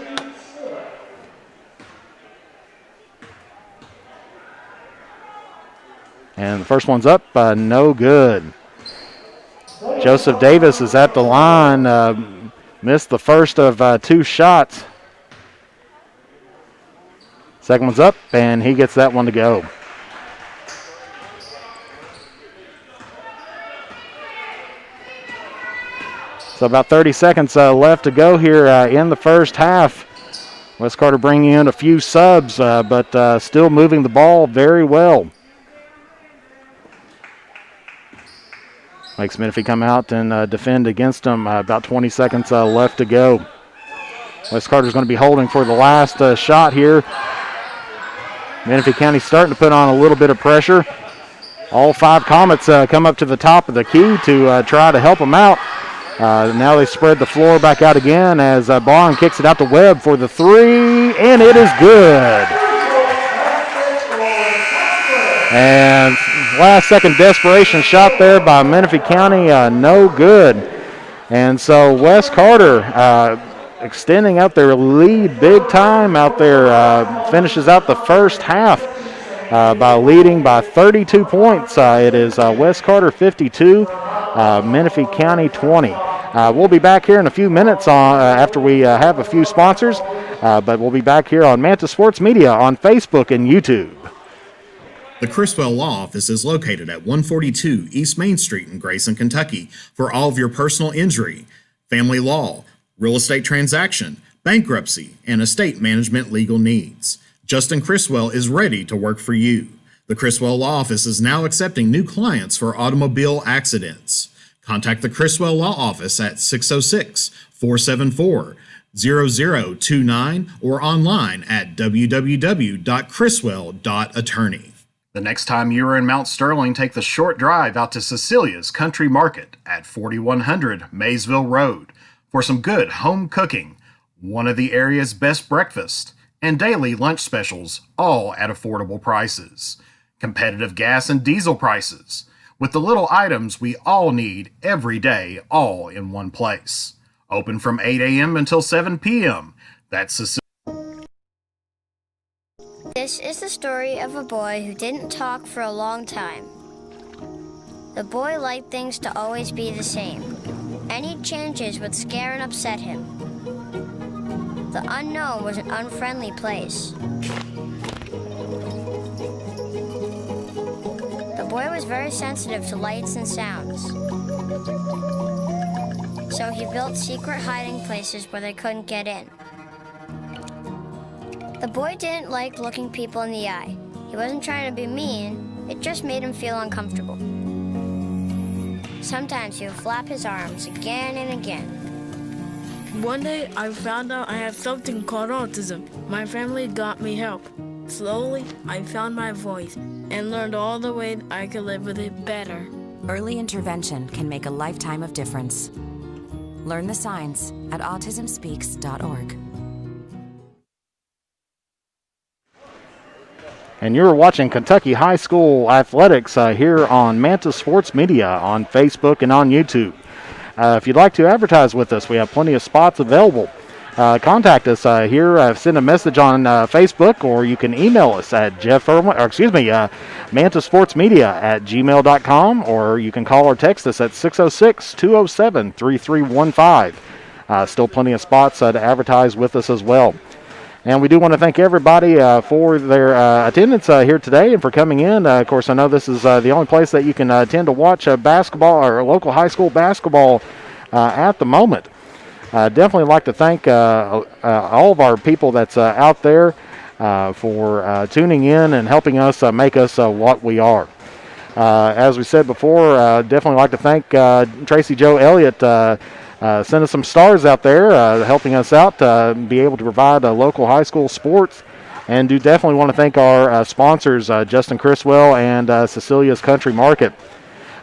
And the first one's up, no good. Joseph Davis is at the line, missed the first of 2 shots. Second one's up, and he gets that one to go. So about 30 seconds left to go here in the first half. West Carter bringing in a few subs, but still moving the ball very well. Makes Menifee come out and defend against them. About 20 seconds left to go. West Carter's going to be holding for the last shot here. Menifee County starting to put on a little bit of pressure. All 5 Comets come up to the top of the key to try to help them out. Now they spread the floor back out again as Bond kicks it out to Webb for the 3, and it is good. And last second desperation shot there by Menifee County, no good. And so West Carter extending out their lead big time out there, finishes out the first half by leading by 32 points. It is West Carter 52, Menifee County 20. We'll be back here in a few minutes after we have a few sponsors, but we'll be back here on Manta Sports Media on Facebook and YouTube. The Criswell Law Office is located at 142 East Main Street in Grayson, Kentucky for all of your personal injury, family law, real estate transaction, bankruptcy, and estate management legal needs. Justin Criswell is ready to work for you. The Criswell Law Office is now accepting new clients for automobile accidents. Contact the Criswell Law Office at 606-474-0029 or online at www.criswell.attorney. The next time you are in Mount Sterling, take the short drive out to Cecilia's Country Market at 4100 Maysville Road for some good home cooking, one of the area's best breakfasts, and daily lunch specials, all at affordable prices. Competitive gas and diesel prices, with the little items we all need every day, all in one place. Open from 8 a.m. until 7 p.m. That's Cecilia. This is the story of a boy who didn't talk for a long time. The boy liked things to always be the same. Any changes would scare and upset him. The unknown was an unfriendly place. The boy was very sensitive to lights and sounds. So he built secret hiding places where they couldn't get in. The boy didn't like looking people in the eye. He wasn't trying to be mean, it just made him feel uncomfortable. Sometimes he would flap his arms again and again. One day I found out I had something called autism. My family got me help. Slowly, I found my voice and learned all the ways I could live with it better. Early intervention can make a lifetime of difference. Learn the signs at autismspeaks.org. And you're watching Kentucky High School Athletics here on Manta Sports Media on Facebook and on YouTube. If you'd like to advertise with us, we have plenty of spots available. Contact us here. Send a message on Facebook, or you can email us at mantasportsmedia@gmail.com, or you can call or text us at 606-207-3315. Still plenty of spots to advertise with us as well. And we do want to thank everybody for their attendance here today and for coming in. Of course, I know this is the only place that you can attend to watch basketball or local high school basketball at the moment. Definitely like to thank all of our people that's out there for tuning in and helping us make us what we are. As we said before, definitely like to thank Tracy Joe Elliott. Send us some stars out there, helping us out be able to provide local high school sports. And do definitely want to thank our sponsors, Justin Criswell and Cecilia's Country Market.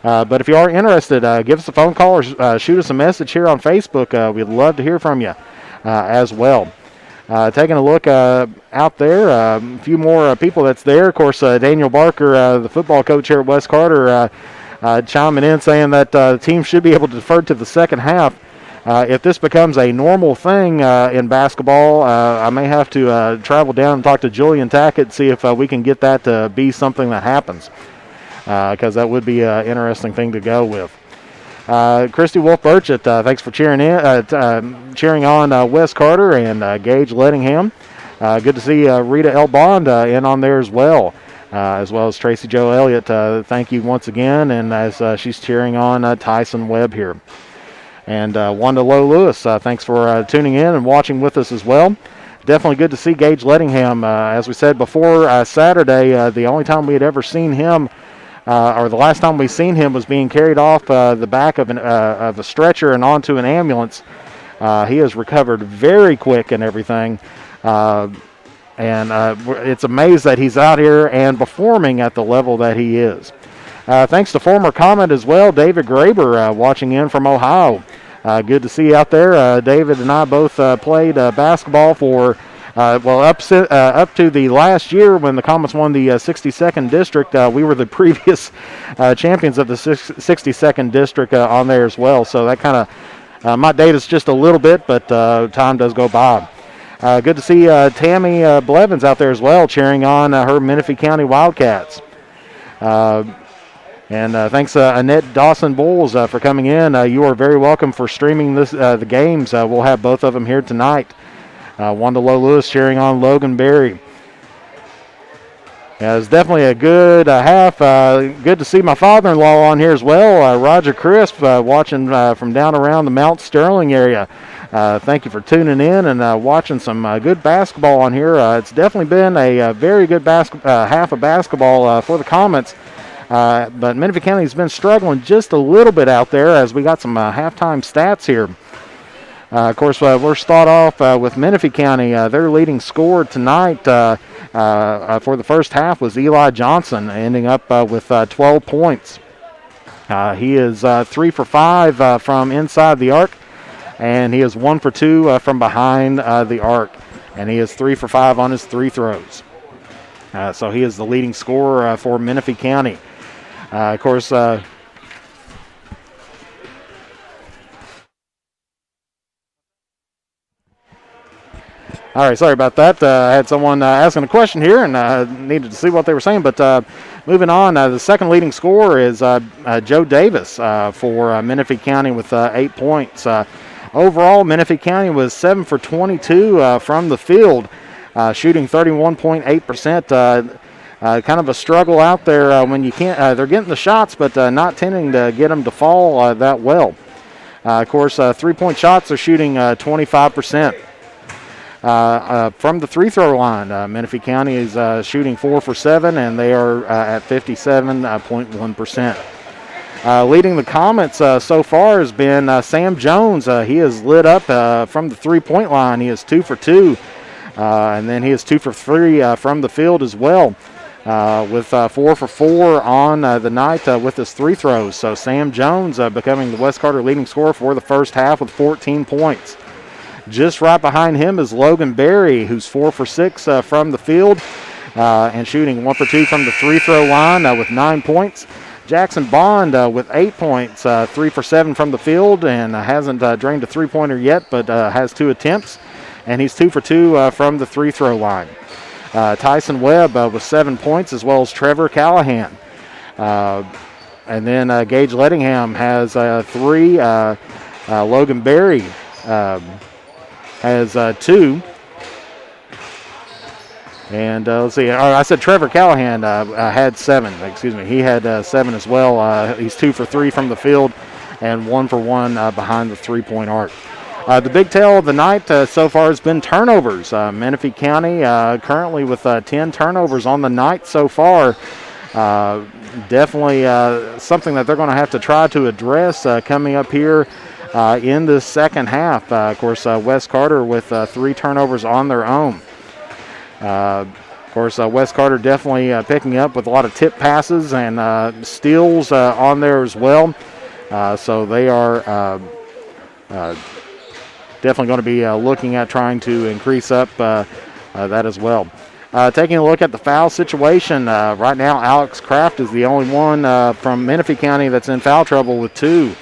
But if you are interested, give us a phone call or shoot us a message here on Facebook. We'd love to hear from you as well. Taking a look out there, a few more people that's there. Of course, Daniel Barker, the football coach here at West Carter, chiming in saying that the team should be able to defer to the second half. If this becomes a normal thing in basketball, I may have to travel down and talk to Julian Tackett, see if we can get that to be something that happens, because that would be an interesting thing to go with. Christy Wolf-Burchett, thanks for cheering on Wes Carter and Gage Lettingham. Good to see Rita L. Bond in on there as well as Tracy Jo Elliott. Thank you once again, and as she's cheering on Tyson Webb here. And Wanda Lowe Lewis, thanks for tuning in and watching with us as well. Definitely good to see Gage Lettingham. As we said before, Saturday, the only time we had ever seen him, or the last time we seen him, was being carried off the back of a stretcher and onto an ambulance. He has recovered very quick and everything. And it's amazing that he's out here and performing at the level that he is. Thanks to former comment as well, David Graber, watching in from Ohio. Good to see you out there. David and I both played basketball for, up to the last year when the Comets won the 62nd District. We were the previous champions of the 62nd District on there as well. So that kind of might date us just a little bit, but time does go by. Good to see Tammy Blevins out there as well, cheering on her Menifee County Wildcats. And thanks, Annette Dawson-Bowles, for coming in. You are very welcome for streaming the games. We'll have both of them here tonight. Wanda Lowe Lewis cheering on Logan Berry. It's definitely a good half. Good to see my father-in-law on here as well, Roger Crisp, watching from down around the Mount Sterling area. Thank you for tuning in and watching some good basketball on here. It's definitely been a very good half of basketball for the Comets. But Menifee County has been struggling just a little bit out there as we got some halftime stats here. Of course, we'll start off with Menifee County. Their leading scorer tonight for the first half was Eli Johnson, ending up with 12 points. He is 3 for 5 from inside the arc, and he is 1 for 2 from behind the arc. And he is 3 for 5 on his three throws. So he is the leading scorer for Menifee County. Of course, all right, sorry about that. I had someone asking a question here and needed to see what they were saying. But moving on, the second leading scorer is Joe Davis for Menifee County with 8 points. Overall, Menifee County was 7 for 22 from the field, shooting 31.8%. Kind of a struggle out there when you can't. They're getting the shots, but not tending to get them to fall that well. Of course, 3-point shots are shooting 25%. From the free throw line, Menifee County is shooting 4 for 7, and they are at 57.1%. Leading the Comets so far has been Sam Jones. He is lit up from the 3-point line. He is 2 for 2, and then he is 2 for 3 from the field as well. With 4 for 4 on the night with his three throws. So Sam Jones becoming the West Carter leading scorer for the first half with 14 points. Just right behind him is Logan Berry, who's 4 for 6 from the field and shooting 1 for 2 from the free throw line with 9 points. Jackson Bond with 8 points, 3 for 7 from the field, and hasn't drained a three-pointer yet, but has 2 attempts. And he's 2 for 2 from the free throw line. Tyson Webb with 7 points, as well as Trevor Callahan. And then Gage Lettingham has 3. Logan Berry has 2. And let's see. I said Trevor Callahan had 7. Excuse me. He had 7 as well. He's 2 for 3 from the field and 1 for 1 behind the three-point arc. The big tale of the night so far has been turnovers. Menifee County currently with 10 turnovers on the night so far. Definitely something that they're going to have to try to address coming up here in the second half. Of course, West Carter with 3 turnovers on their own. Of course, West Carter definitely picking up with a lot of tip passes and steals on there as well. So they are definitely going to be looking at trying to increase up that as well. Taking a look at the foul situation, right now Alex Kraft is the only one from Menifee County that's in foul trouble with 2.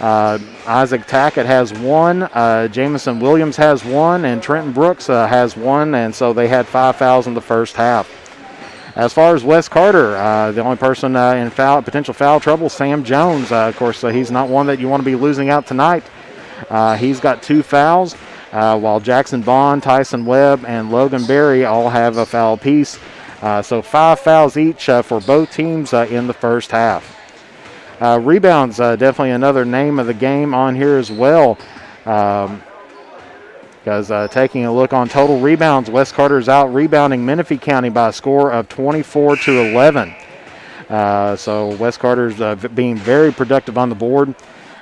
Isaac Tackett has 1, Jamison Williams has 1, and Trenton Brooks has 1, and so they had 5 fouls in the first half. As far as West Carter, the only person in potential foul trouble, Sam Jones. Of course, he's not one that you want to be losing out tonight. He's got 2 fouls, while Jackson Bond, Tyson Webb, and Logan Berry all have a foul apiece. So 5 fouls each for both teams in the first half. Rebounds, definitely another name of the game on here as well. Because taking a look on total rebounds, West Carter is out rebounding Menifee County by a score of 24-11. So West Carter's being very productive on the board.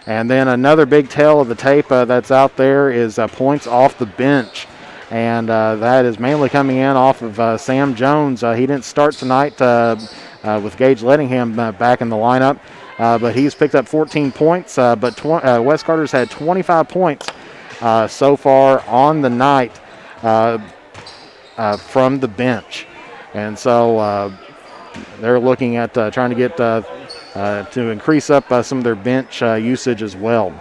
And then another big tell of the tape that's out there is points off the bench. And that is mainly coming in off of Sam Jones. He didn't start tonight with Gage Lettingham back in the lineup. But he's picked up 14 points. But West Carter's had 25 points so far on the night from the bench. And so they're looking at trying to get to increase up some of their bench usage as well.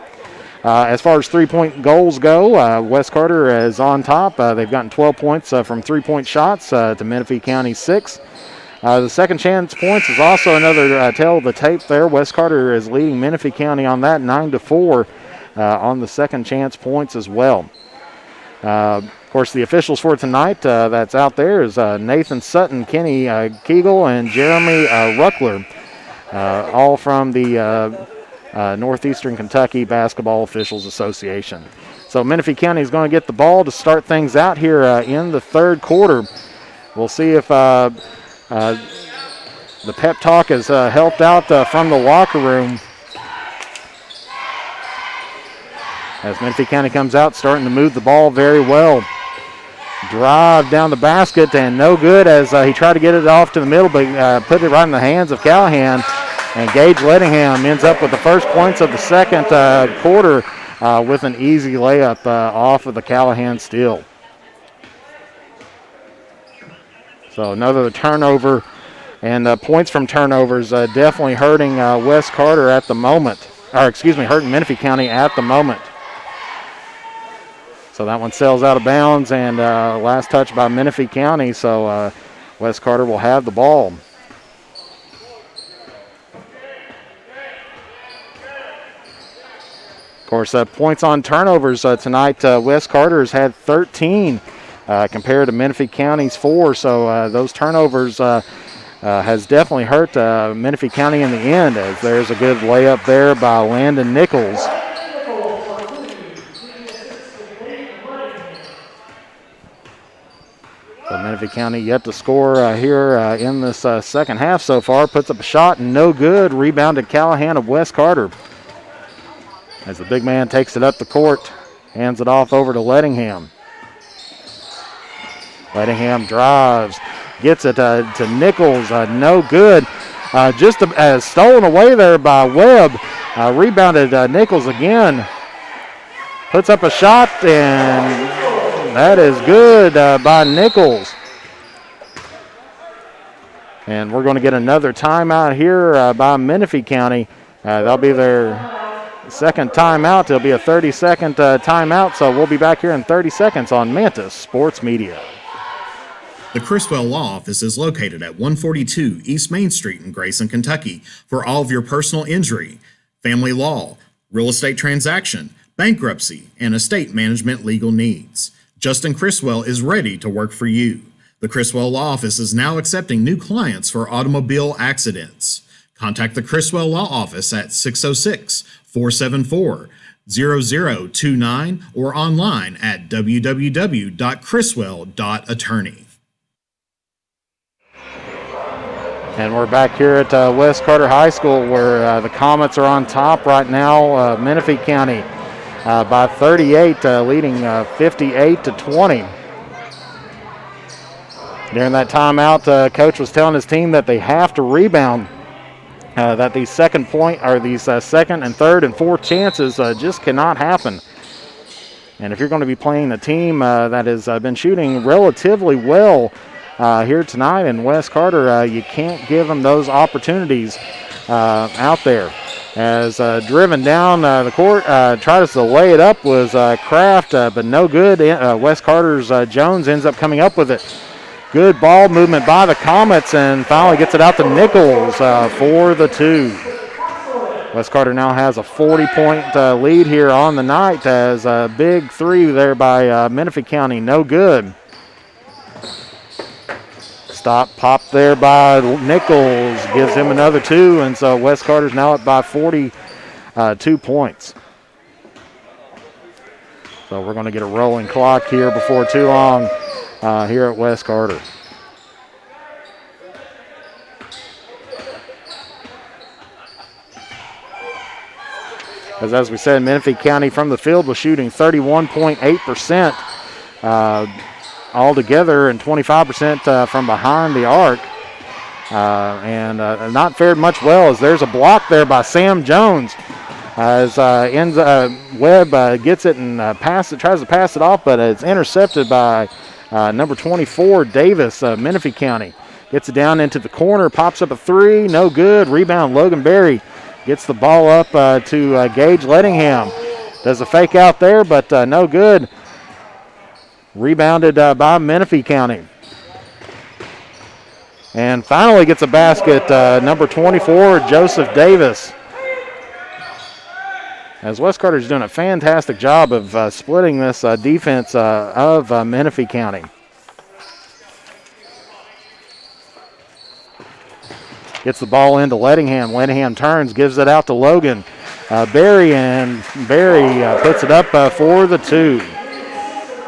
As far as three-point goals go, West Carter is on top. They've gotten 12 points from three-point shots to Menifee County 6. The second chance points is also another tell of the tape there. West Carter is leading Menifee County on that 9-4 on the second chance points as well. Of course, the officials for tonight that's out there is Nathan Sutton, Kenny Kegel, and Jeremy Ruckler, all from the Northeastern Kentucky Basketball Officials Association. So Menifee County is going to get the ball to start things out here in the third quarter. We'll see if the pep talk has helped out from the locker room. As Menifee County comes out, starting to move the ball very well. Drive down the basket and no good as he tried to get it off to the middle, but put it right in the hands of Callahan. And Gage Lettingham ends up with the first points of the second quarter with an easy layup off of the Callahan steal. So another turnover, and points from turnovers definitely hurting West Carter at the moment. Or excuse me, hurting Menifee County at the moment. So that one sails out of bounds, and last touch by Menifee County. So West Carter will have the ball. Of course, points on turnovers tonight. West Carter has had 13 compared to Menifee County's 4. So those turnovers has definitely hurt Menifee County in the end, as there's a good layup there by Landon Nichols. So Menifee County yet to score here in this second half so far. Puts up a shot and no good. Rebounded Callahan of West Carter. As the big man takes it up the court, hands it off over to Lettingham. Lettingham drives, gets it to Nichols, no good. Just stolen away there by Webb. Rebounded Nichols again. Puts up a shot, and that is good by Nichols. And we're going to get another timeout here by Menifee County. That'll be their second timeout. It'll be a 30-second timeout, so we'll be back here in 30 seconds on Mantis Sports Media. The Criswell Law Office is located at 142 East Main Street in Grayson, Kentucky for all of your personal injury, family law, real estate transaction, bankruptcy, and estate management legal needs. Justin Criswell is ready to work for you. The Criswell Law Office is now accepting new clients for automobile accidents. Contact the Criswell Law Office at 606-474-0029 or online at www.criswell.attorney. And we're back here at West Carter High School, where the Comets are on top right now. Menifee County by 38, leading 58-20. During that timeout, coach was telling his team that they have to rebound. That these second and third and fourth chances just cannot happen. And if you're going to be playing a team that has been shooting relatively well here tonight in West Carter, you can't give them those opportunities out there. As driven down the court, tries to lay it up was Kraft, but no good. West Carter's Jones ends up coming up with it. Good ball movement by the Comets, and finally gets it out to Nichols for the two. West Carter now has a 40-point lead here on the night, as a big three there by Menifee County, no good. Stop pop there by Nichols, gives him another two, and so West Carter's now up by 42 points. So we're going to get a rolling clock here before too long here at West Carter. As we said, Menifee County from the field was shooting 31.8% altogether and 25% from behind the arc. And not fared much well, as there's a block there by Sam Jones. As Webb gets it and tries to pass it off, but it's intercepted by number 24, Davis, Menifee County. Gets it down into the corner, pops up a three, no good. Rebound, Logan Berry gets the ball up to Gage Lettingham. Does a fake out there, but no good. Rebounded by Menifee County. And finally gets a basket, number 24, Joseph Davis. As West Carter's doing a fantastic job of splitting this defense of Menifee County. Gets the ball into Lettingham. Lettingham turns, gives it out to Logan Berry, and Berry puts it up for the two.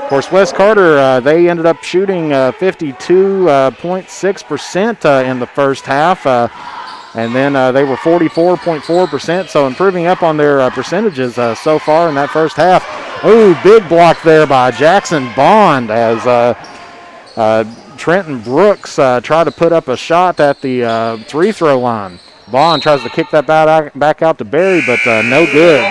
Of course, West Carter, they ended up shooting 52.6% in the first half, and then they were 44.4%, so improving up on their percentages so far in that first half. Ooh, big block there by Jackson Bond, as Trenton Brooks tried to put up a shot at the free throw line. Bond tries to kick that back out to Berry, but no good.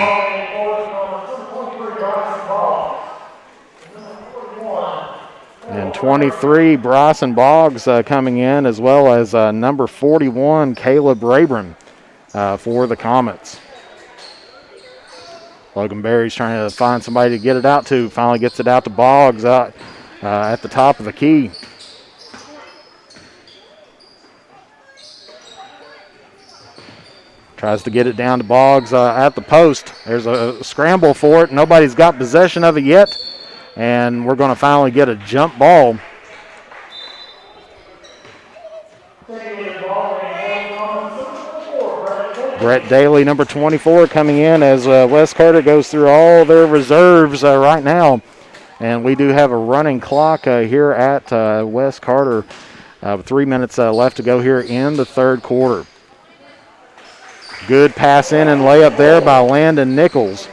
And 23, Bryson Boggs coming in, as well as number 41, Caleb Rayburn for the Comets. Logan Berry's trying to find somebody to get it out to. Finally gets it out to Boggs at the top of the key. Tries to get it down to Boggs at the post. There's a scramble for it. Nobody's got possession of it yet. And we're going to finally get a jump ball. Brett Daly, number 24, coming in as West Carter goes through all their reserves right now. And we do have a running clock here at West Carter. 3 minutes left to go here in the third quarter. Good pass in and layup there by Landon Nichols.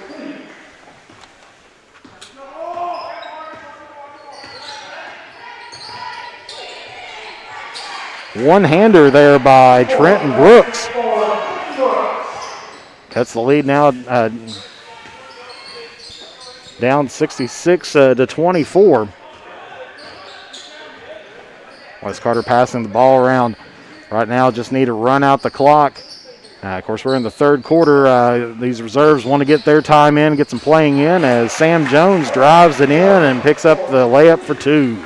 One-hander there by Trenton Brooks. Cuts the lead now down 66 to 24. West Carter passing the ball around. Right now just need to run out the clock. Of course, we're in the third quarter. These reserves want to get their time in, get some playing in, as Sam Jones drives it in and picks up the layup for two.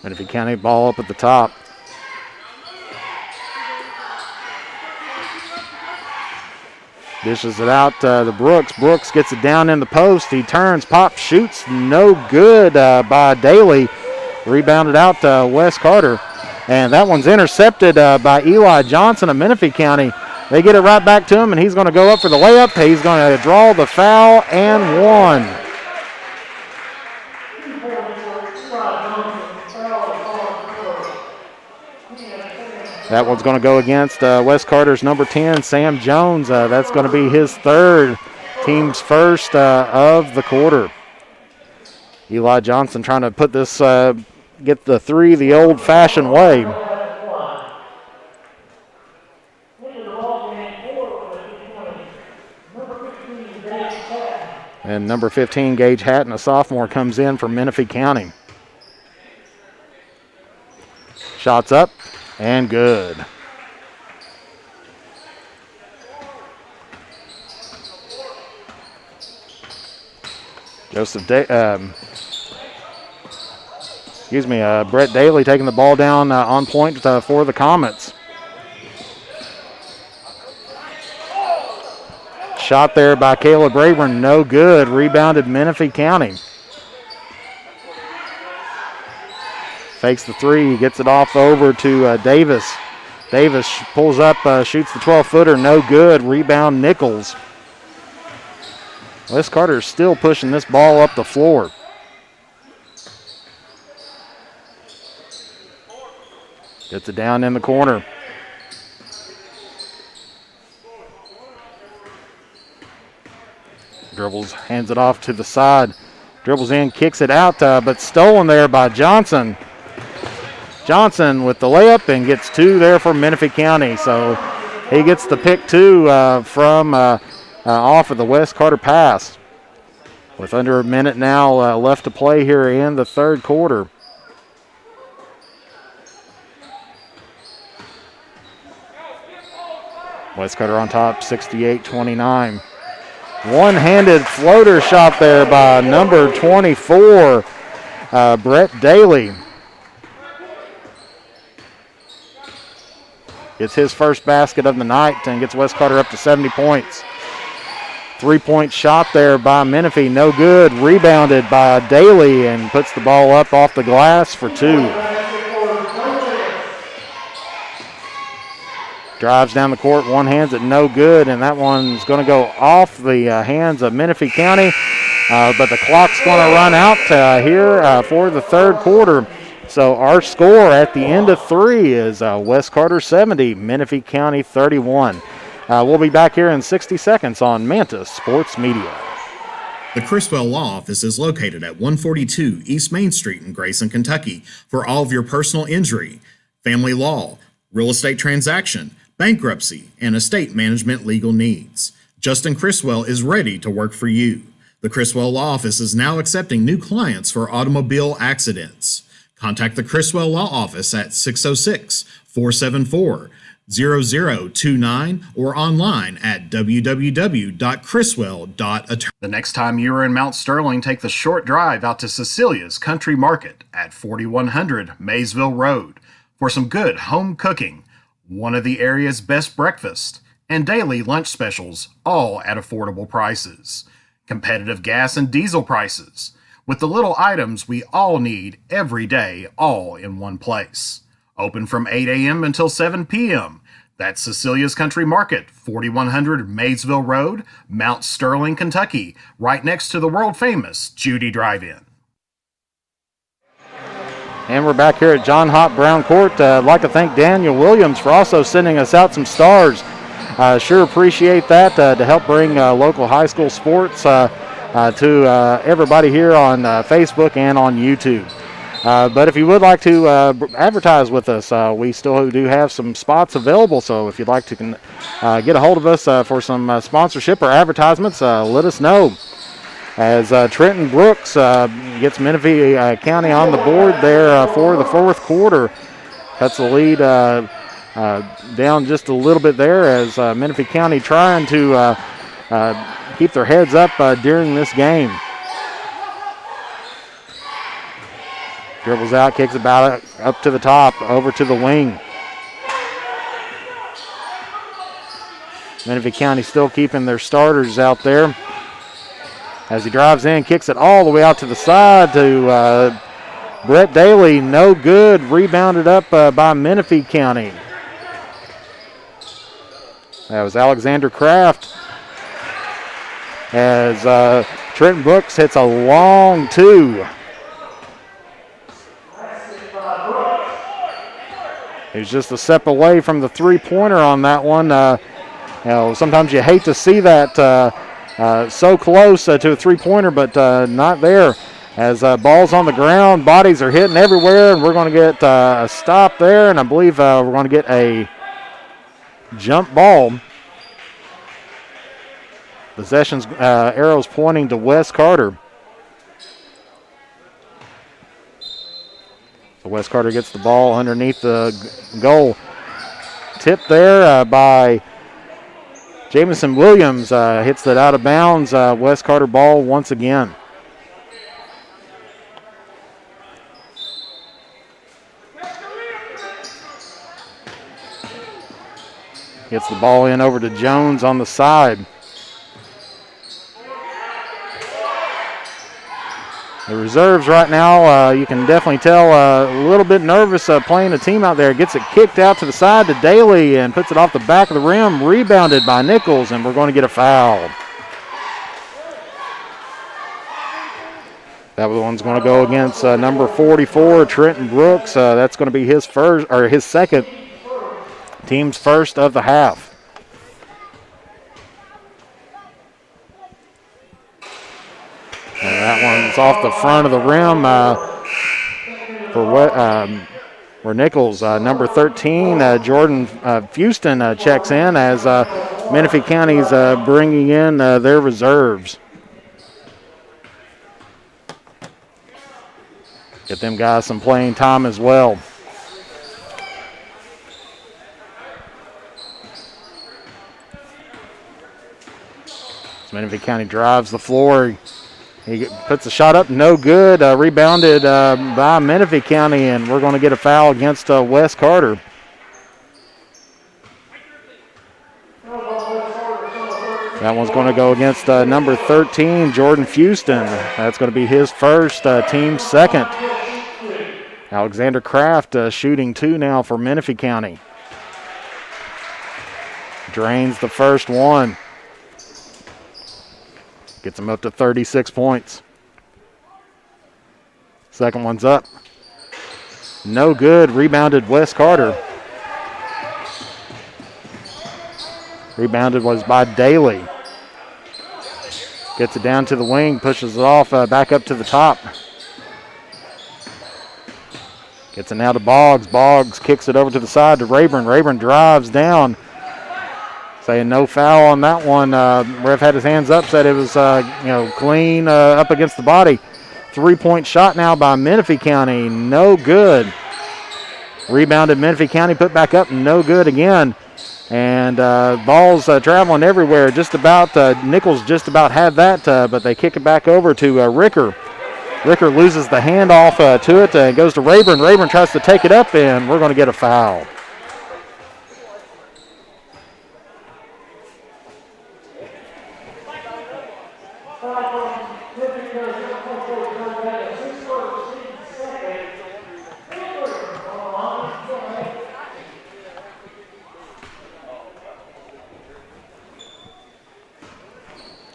Menifee County ball up at the top. Dishes it out to Brooks. Brooks gets it down in the post. He turns, pops, shoots. No good by Daly. Rebounded out to West Carter. And that one's intercepted by Eli Johnson of Menifee County. They get it right back to him, and he's going to go up for the layup. He's going to draw the foul and one. That one's going to go against West Carter's number 10, Sam Jones. That's going to be his third Team's first of the quarter. Eli Johnson trying to put this, get the three the old-fashioned way. And number 15, Gage Hatton, a sophomore, comes in for Menifee County. Shots up and good. Brett Daly taking the ball down on point for the Comets. Shot there by Caleb Rayburn, no good. Rebounded Menifee County. Fakes the three, gets it off over to Davis. Davis pulls up, shoots the 12-footer, no good. Rebound Nichols. Wes Carter is still pushing this ball up the floor. Gets it down in the corner. Dribbles, hands it off to the side. Dribbles in, kicks it out, but stolen there by Johnson. Johnson with the layup and gets two there for Menifee County. So he gets the pick two from off of the Wes Carter pass. With under a minute now left to play here in the third quarter. Wes Carter on top, 68-29. One-handed floater shot there by number 24, Brett Daly. Gets his first basket of the night and gets Wes Carter up to 70 points. Three-point shot there by Menifee, no good. Rebounded by Daly and puts the ball up off the glass for two. Drives down the court, one hands it, no good, and that one's going to go off the hands of Menifee County. But the clock's going to run out here for the third quarter. So our score at the end of three is Wes Carter 70, Menifee County 31. We'll be back here in 60 seconds on Manta Sports Media. The Criswell Law Office is located at 142 East Main Street in Grayson, Kentucky for all of your personal injury, family law, real estate transaction, bankruptcy, and estate management legal needs. Justin Criswell is ready to work for you. The Criswell Law Office is now accepting new clients for automobile accidents. Contact the Criswell Law Office at 606-474-0029 or online at www.criswell.attorney. The next time you are in Mount Sterling, take the short drive out to Cecilia's Country Market at 4100 Maysville Road for some good home cooking, one of the area's best breakfast, and daily lunch specials, all at affordable prices. Competitive gas and diesel prices, with the little items we all need every day, all in one place. Open from 8 a.m. until 7 p.m. That's Cecilia's Country Market, 4100 Maysville Road, Mount Sterling, Kentucky, right next to the world-famous Judy Drive-In. And we're back here at John Hott Brown Court. I'd like to thank Daniel Williams for also sending us out some stars. Sure appreciate that to help bring local high school sports to everybody here on Facebook and on YouTube. But if you would like to advertise with us, we still do have some spots available. So if you'd like to get a hold of us for some sponsorship or advertisements, let us know. As Trenton Brooks gets Menifee County on the board there for the fourth quarter. Cuts the lead down just a little bit there as Menifee County trying to keep their heads up during this game. Dribbles out, kicks it back up to the top, over to the wing. Menifee County still keeping their starters out there. As he drives in, kicks it all the way out to the side to Brett Daly. No good. Rebounded up by Menifee County. That was Alexander Kraft. As Trenton Brooks hits a long two. He's just a step away from the three-pointer on that one. Sometimes you hate to see that So close to a three-pointer, but not there. As ball's on the ground, bodies are hitting everywhere, and we're going to get a stop there, and I believe we're going to get a jump ball. Possession's arrows pointing to Wes Carter. So Wes Carter gets the ball underneath the goal. Tipped there by Jamison Williams. Hits that out of bounds. Wes Carter ball once again. Gets the ball in over to Jones on the side. The reserves right now, you can definitely tell a little bit nervous playing a team out there. Gets it kicked out to the side to Daly and puts it off the back of the rim. Rebounded by Nichols, and we're going to get a foul. That one's going to go against number 44, Trenton Brooks. That's going to be his first, or his second, team's first of the half. And that one's off the front of the rim for Nichols. Number 13, Jordan Fuston checks in as Menifee County's bringing in their reserves. Get them guys some playing time as well. Menifee County drives the floor. He puts the shot up, no good. Rebounded by Menifee County, and we're going to get a foul against Wes Carter. That one's going to go against number 13, Jordan Fuston. That's going to be his first, team second. Alexander Kraft shooting 2 now for Menifee County. Drains the first one. Gets him up to 36 points. Second one's up. No good. Rebounded Wes Carter. Rebounded was by Daly. Gets it down to the wing, pushes it off, back up to the top. Gets it now to Boggs. Boggs kicks it over to the side to Rayburn. Rayburn drives down. Saying no foul on that one. Ref had his hands up, said it was clean up against the body. 3-point shot now by Menifee County. No good. Rebounded Menifee County, put back up, no good again. And ball's traveling everywhere. Just about, Nichols just about had that, but they kick it back over to Ricker. Ricker loses the handoff to it and goes to Rayburn. Rayburn tries to take it up, and we're going to get a foul.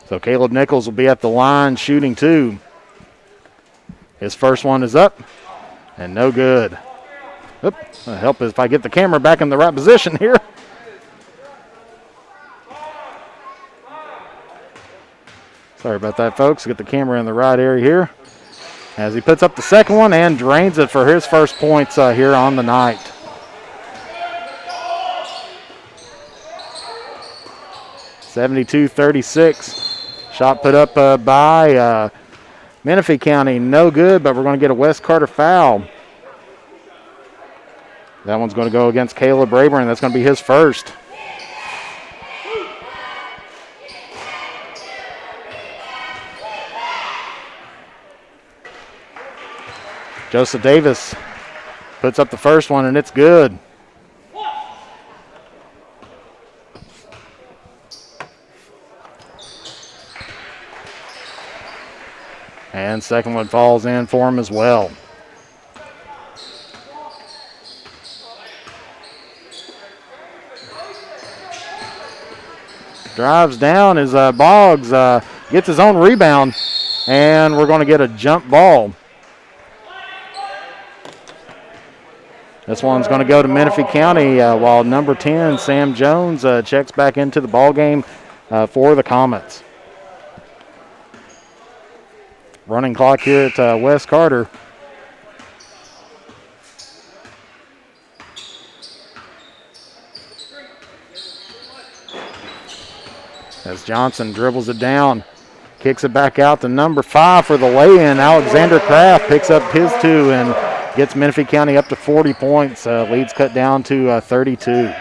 So Caleb Nichols will be at the line shooting 2. His first one is up and no good. Oop, that'll help if I get the camera back in the right position here. Sorry about that, folks. Get the camera in the right area here. As he puts up the second one and drains it for his first points here on the night. (72-36). Shot put up by Menifee County. No good, but we're going to get a Wes Carter foul. That one's going to go against Caleb Rayburn. That's going to be his first. Joseph Davis puts up the first one, and it's good. And second one falls in for him as well. Drives down as Boggs gets his own rebound, and we're going to get a jump ball. This one's going to go to Menifee County while number 10, Sam Jones, checks back into the ball game for the Comets. Running clock here at West Carter. As Johnson dribbles it down, kicks it back out to number 5 for the lay-in. Alexander Kraft picks up his 2 and gets Menifee County up to 40 points. Lead's cut down to 32.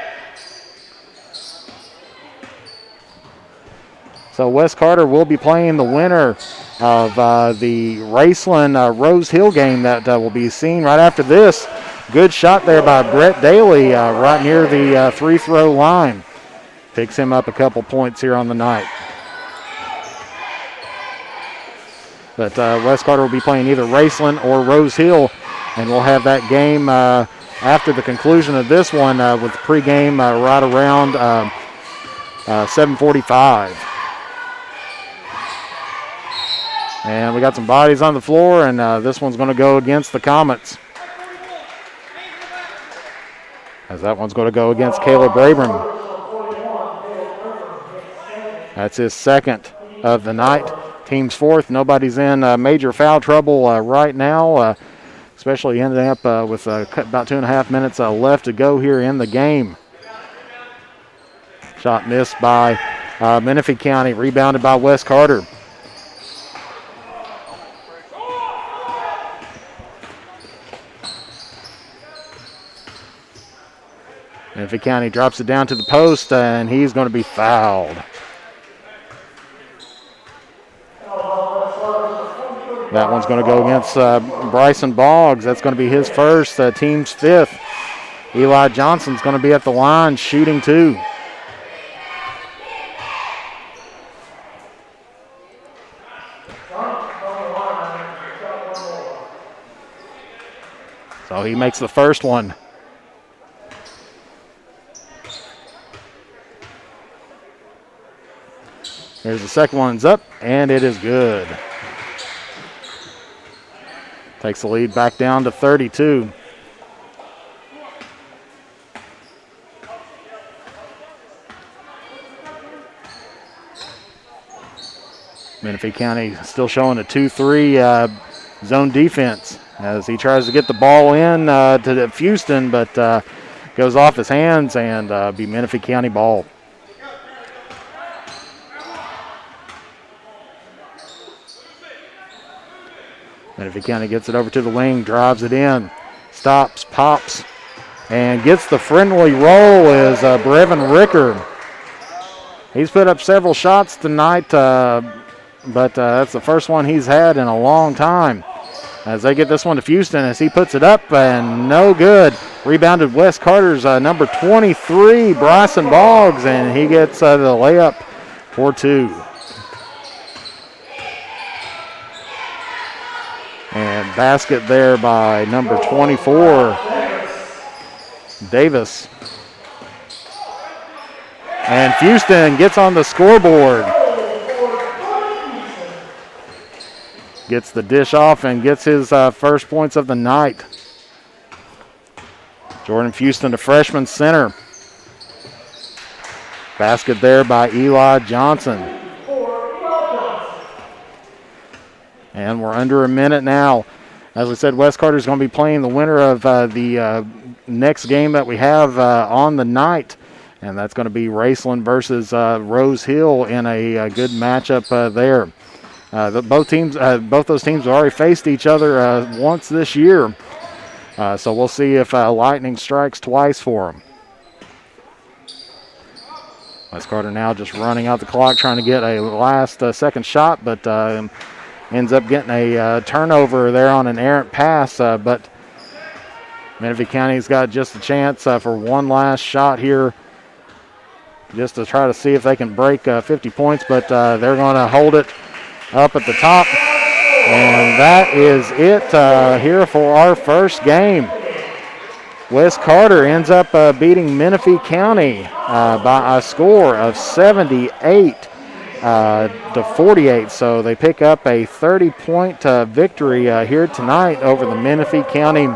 So West Carter will be playing the winner of the Raceland Rose Hill game that will be seen right after this. Good shot there by Brett Daly right near the free throw line. Picks him up a couple points here on the night. But West Carter will be playing either Raceland or Rose Hill, and we'll have that game after the conclusion of this one with the pregame right around 7:45. And we got some bodies on the floor, and this one's going to go against the Comets. As that one's going to go against Caleb Abram. That's his second of the night. Team's fourth. Nobody's in major foul trouble right now, especially ending up with about 2.5 minutes left to go here in the game. Shot missed by Menifee County, rebounded by West Carter. Menifee County drops it down to the post, and he's going to be fouled. That one's going to go against Bryson Boggs. That's going to be his first, team's 5th. Eli Johnson's going to be at the line shooting 2. So he makes the first one. Here's the second one's up, and it is good. Takes the lead back down to 32. Menifee County still showing a 2-3 zone defense as he tries to get the ball in to Houston, but goes off his hands and be Menifee County ball. Menifee County gets it over to the wing, drives it in, stops, pops, and gets the friendly roll is Brevin Ricker. He's put up several shots tonight, but that's the first one he's had in a long time. As they get this one to Houston, as he puts it up, and no good. Rebounded West Carter's number 23, Bryson Boggs, and he gets the layup for 2. And basket there by number 24, Davis. And Houston gets on the scoreboard. Gets the dish off and gets his first points of the night. Jordan Houston, the freshman center. Basket there by Eli Johnson. And we're under a minute now. As we said, West Carter's going to be playing the winner of the next game that we have on the night. And that's going to be Raceland versus Rose Hill in a good matchup there. Both those teams have already faced each other once this year. So we'll see if Lightning strikes twice for them. West Carter now just running out the clock, trying to get a last second shot, but ends up getting a turnover there on an errant pass. But Menifee County's got just a chance for one last shot here, just to try to see if they can break 50 points, but they're going to hold it up at the top. And that is it here for our first game. West Carter ends up beating Menifee County by a score of 78 to 48. So they pick up a 30-point victory here tonight over the Menifee County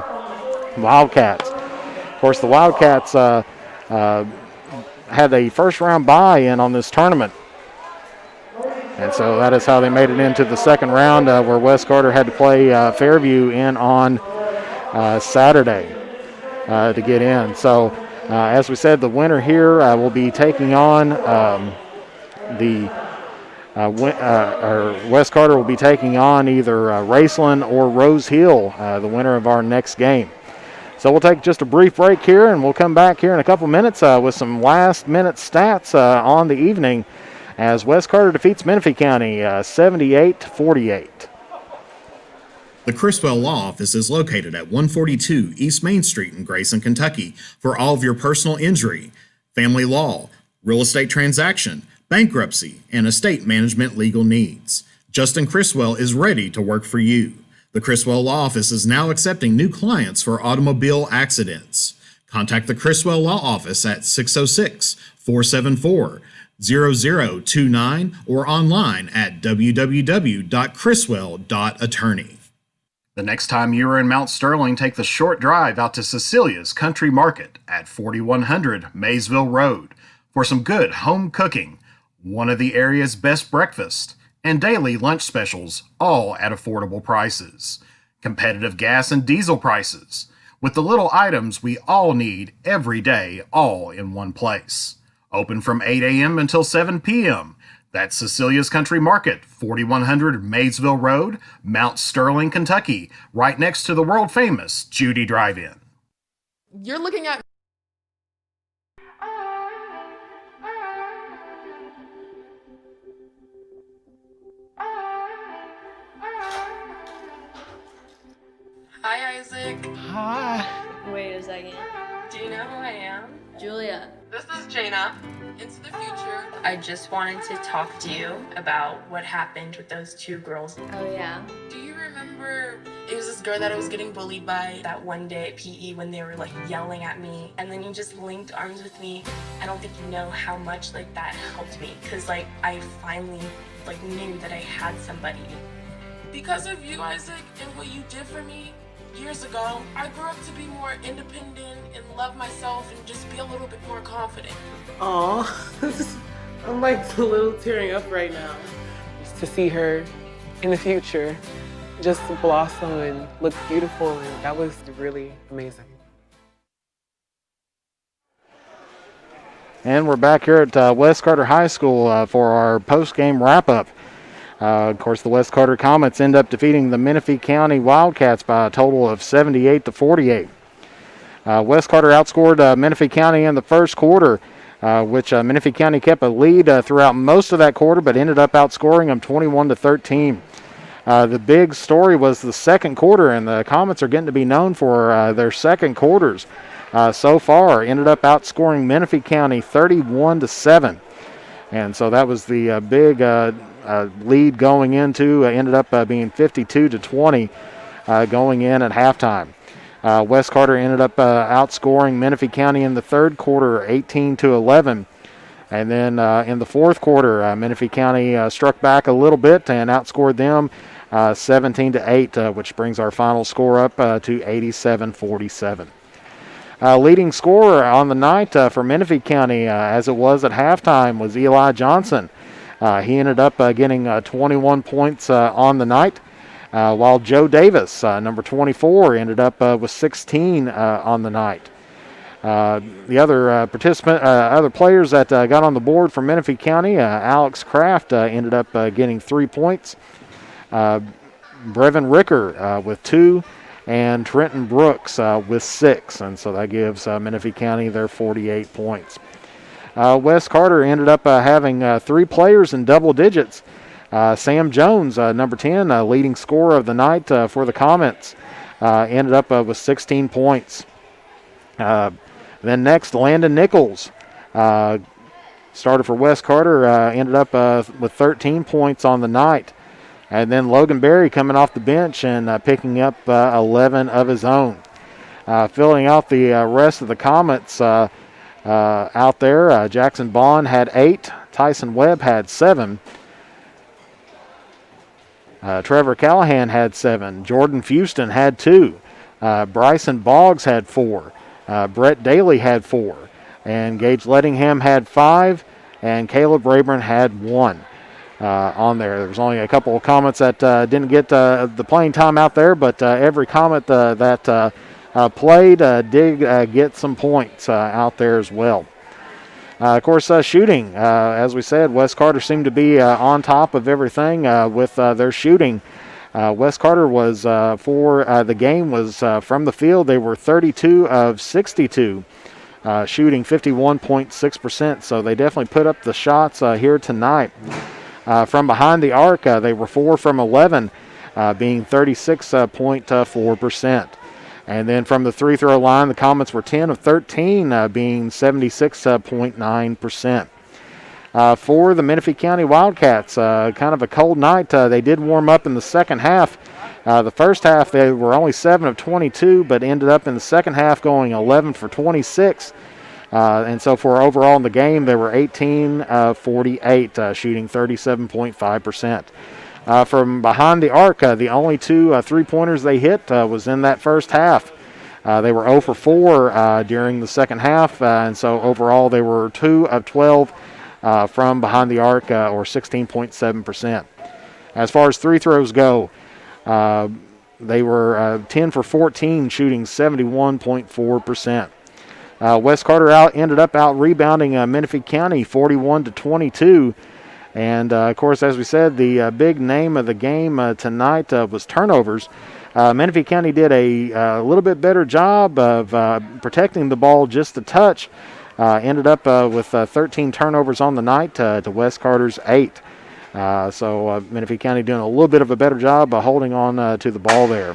Wildcats. Of course, the Wildcats had a first-round bye-in on this tournament. And so that is how they made it into the second round, where West Carter had to play Fairview in on Saturday to get in. So, as we said, the winner here will be taking on West Carter will be taking on either Raceland or Rose Hill, the winner of our next game. So we'll take just a brief break here, and we'll come back here in a couple minutes with some last-minute stats on the evening as West Carter defeats Menifee County 78-48. The Criswell Law Office is located at 142 East Main Street in Grayson, Kentucky for all of your personal injury, family law, real estate transaction, bankruptcy, and estate management legal needs. Justin Criswell is ready to work for you. The Criswell Law Office is now accepting new clients for automobile accidents. Contact the Criswell Law Office at 606-474-0029 or online at www.criswell.attorney. The next time you are in Mount Sterling, take the short drive out to Cecilia's Country Market at 4100 Maysville Road for some good home cooking, one of the area's best breakfast, and daily lunch specials, all at affordable prices. Competitive gas and diesel prices, with the little items we all need every day, all in one place. Open from 8 a.m. until 7 p.m. That's Cecilia's Country Market, 4100 Maysville Road, Mount Sterling, Kentucky, right next to the world-famous Judy Drive-In. You're looking at Hi, Isaac. Hi. Wait a second. Do you know who I am? Julia. This is Jaina. Into the future. I just wanted to talk to you about what happened with those two girls. Oh, yeah. Do you remember it was this girl that I was getting bullied by that one day at PE when they were like yelling at me, and then you just linked arms with me? I don't think you know how much like that helped me, because like I finally like knew that I had somebody. Because of you, Isaac, and what you did for me years ago, I grew up to be more independent and love myself and just be a little bit more confident. Aw, I'm like a little tearing up right now. Just to see her in the future just blossom and look beautiful, and that was really amazing. And we're back here at West Carter High School for our post-game wrap-up. Of course, the West Carter Comets end up defeating the Menifee County Wildcats by a total of 78-48. West Carter outscored Menifee County in the first quarter, which Menifee County kept a lead throughout most of that quarter, but ended up outscoring them 21-13. The big story was the second quarter, and the Comets are getting to be known for their second quarters so far. Ended up outscoring Menifee County 31-7. And so that was the big lead going into, ended up being 52-20 going in at halftime. West Carter ended up outscoring Menifee County in the third quarter 18-11. And then in the fourth quarter, Menifee County struck back a little bit and outscored them 17-8, which brings our final score up to 87-47. Leading scorer on the night for Menifee County, as it was at halftime, was Eli Johnson. He ended up getting 21 points on the night, while Joe Davis, number 24, ended up with 16 on the night. The other other players that got on the board for Menifee County, Alex Kraft ended up getting 3 points. Brevin Ricker with 2. And Trenton Brooks with 6, and so that gives Menifee County their 48 points. West Carter ended up having 3 players in double digits. Sam Jones, number 10, leading scorer of the night for the Comets, ended up with 16 points. Then next, Landon Nichols, started for West Carter, ended up with 13 points on the night. And then Logan Berry coming off the bench and picking up 11 of his own. Filling out the rest of the Comets out there, Jackson Bond had 8. Tyson Webb had 7. Trevor Callahan had 7. Jordan Fuston had 2. Bryson Boggs had 4. Brett Daly had 4. And Gage Lettingham had 5. And Caleb Rayburn had 1. on there. There was only a couple of Comets that didn't get the playing time out there, but every Comet that played did get some points out there as well. Of course, shooting, as we said, West Carter seemed to be on top of everything with their shooting. West Carter was, for the game, was from the field. They were 32 of 62, shooting 51.6%. So they definitely put up the shots here tonight. From behind the arc, they were 4 from 11, being 36.4%. And then from the free throw line, the Comets were 10 of 13, being 76.9%. For the Menifee County Wildcats, kind of a cold night. They did warm up in the second half. The first half, they were only 7 of 22, but ended up in the second half going 11 for 26. And so for overall in the game, they were 18 of 48, shooting 37.5%. From behind the arc, the only 2 three-pointers they hit was in that first half. They were 0 for 4 during the second half, and so overall they were 2 of 12 from behind the arc, or 16.7%. As far as free throws go, they were 10 for 14, shooting 71.4%. West Carter ended up rebounding Menifee County 41-22. And, of course, as we said, the big name of the game tonight was turnovers. Menifee County did a little bit better job of protecting the ball just a touch. Ended up with 13 turnovers on the night to West Carter's 8. So Menifee County doing a little bit of a better job holding on to the ball there.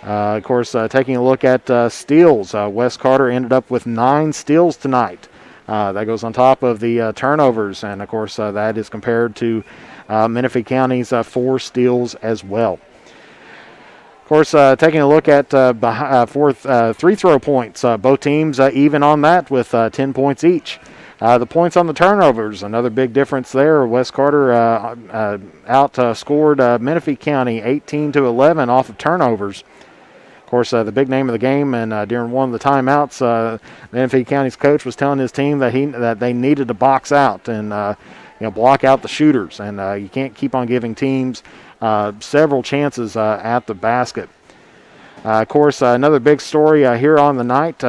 Of course, taking a look at steals, West Carter ended up with 9 steals tonight. That goes on top of the turnovers, and of course that is compared to Menifee County's 4 steals as well. Of course, taking a look at free throw points, both teams even on that with 10 points each. The points on the turnovers, another big difference there. West Carter outscored Menifee County 18-11 off of turnovers. Of course, the big name of the game, and during one of the timeouts, Menifee County's coach was telling his team that they needed to box out and block out the shooters, and you can't keep on giving teams several chances at the basket. Of course, another big story here on the night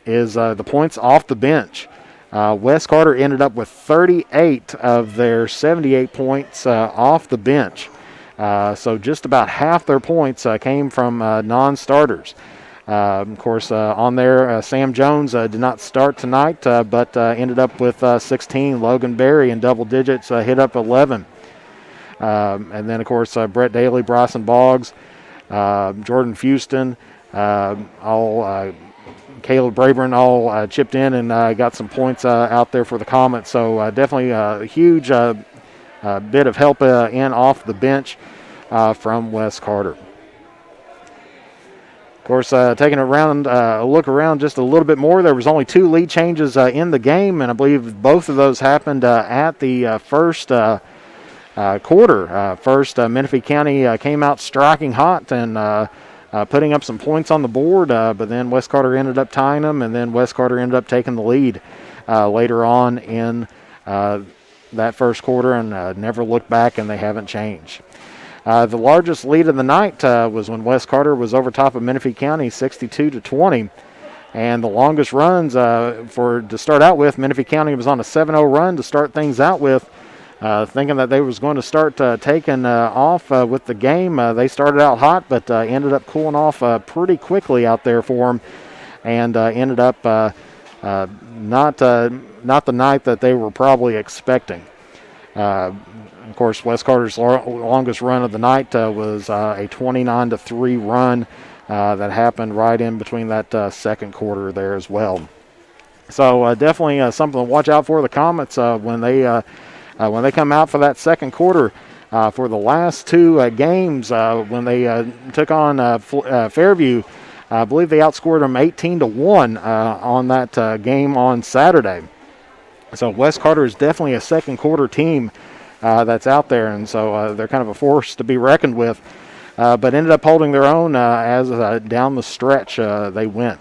is the points off the bench. West Carter ended up with 38 of their 78 points off the bench. So just about half their points came from non-starters. Of course, on there, Sam Jones did not start tonight, but ended up with 16. Logan Berry in double digits hit up 11. And then, of course, Brett Daly, Bryson Boggs, Jordan Fuston, Caleb Braburn all chipped in and got some points out there for the Comets. So definitely a huge bit of help in off the bench from West Carter. Of course, taking a look around just a little bit more, there was only 2 lead changes in the game, and I believe both of those happened at the first quarter. First, Menifee County came out striking hot and putting up some points on the board, but then West Carter ended up tying them, and then West Carter ended up taking the lead later on in that first quarter, and never looked back, and they haven't changed. The largest lead of the night was when West Carter was over top of Menifee County 62-20, and the longest runs to start out with, Menifee County was on a 7-0 run to start things out with, thinking that they was going to start taking off with the game. They started out hot, but ended up cooling off pretty quickly out there for them, and ended up not the night that they were probably expecting. Of course, West Carter's longest run of the night was a 29-3 run that happened right in between that second quarter there as well. So definitely something to watch out for the Comets when they come out for that second quarter. For the last 2 games, when they took on Fairview, I believe they outscored them 18-1 on that game on Saturday. So West Carter is definitely a second quarter team that's out there, and so they're kind of a force to be reckoned with, but ended up holding their own as down the stretch they went.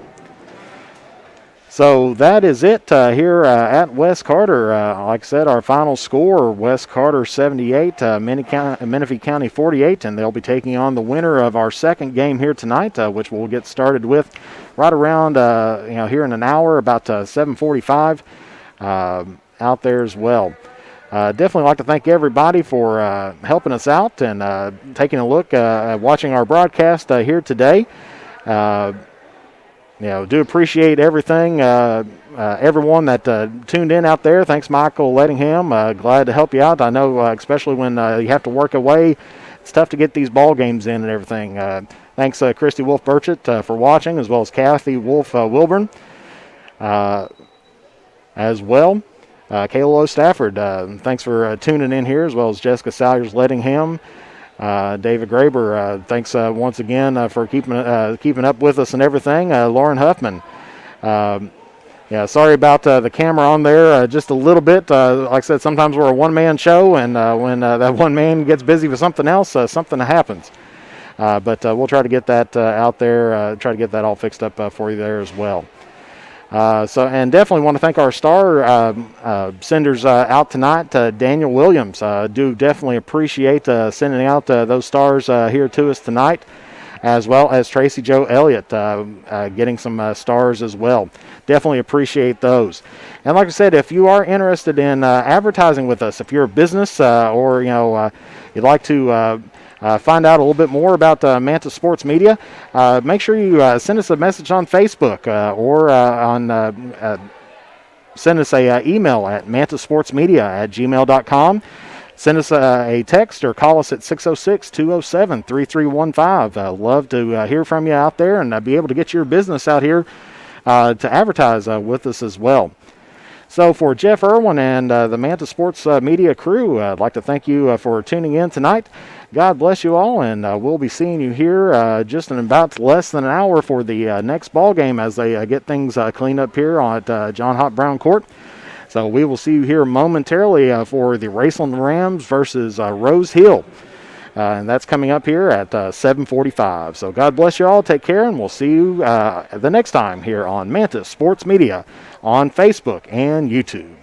So that is it here at West Carter. Like I said, our final score, West Carter 78, Menifee County 48, and they'll be taking on the winner of our second game here tonight, which we'll get started with right around here in an hour, about 7:45 out there as well. Definitely like to thank everybody for helping us out and taking a look at watching our broadcast here today. Do appreciate everything, everyone that tuned in out there. Thanks, Michael Lettingham. Glad to help you out. I know, especially when you have to work away, it's tough to get these ball games in and everything. Thanks, Christy Wolf Burchett, for watching, as well as Kathy Wolf Wilburn as well. Kayla O. Stafford, thanks for tuning in here, as well as Jessica Salyers Lettingham. David Graber, thanks once again for keeping up with us and everything. Lauren Huffman, sorry about the camera on there just a little bit. Like I said, sometimes we're a one-man show, and when that one man gets busy with something else, something happens. But we'll try to get that out there, try to get that all fixed up for you there as well. And definitely want to thank our star senders out tonight. Daniel Williams, do definitely appreciate sending out those stars here to us tonight, as well as Tracy Joe Elliott getting some stars as well. Definitely appreciate those. And like I said, if you are interested in advertising with us, if you're a business or you'd like to find out a little bit more about Manta Sports Media, make sure you send us a message on Facebook or send us an email at mantasportsmedia@gmail.com. Send us a text or call us at 606-207-3315. Love to hear from you out there and be able to get your business out here to advertise with us as well. So for Jeff Irwin and the Manta Sports Media crew, I'd like to thank you for tuning in tonight. God bless you all, and we'll be seeing you here just in about less than an hour for the next ball game as they get things cleaned up here at John Hop Brown Court. So we will see you here momentarily for the Raceland Rams versus Rose Hill. And that's coming up here at 7:45. So God bless you all. Take care, and we'll see you the next time here on Manta Sports Media on Facebook and YouTube.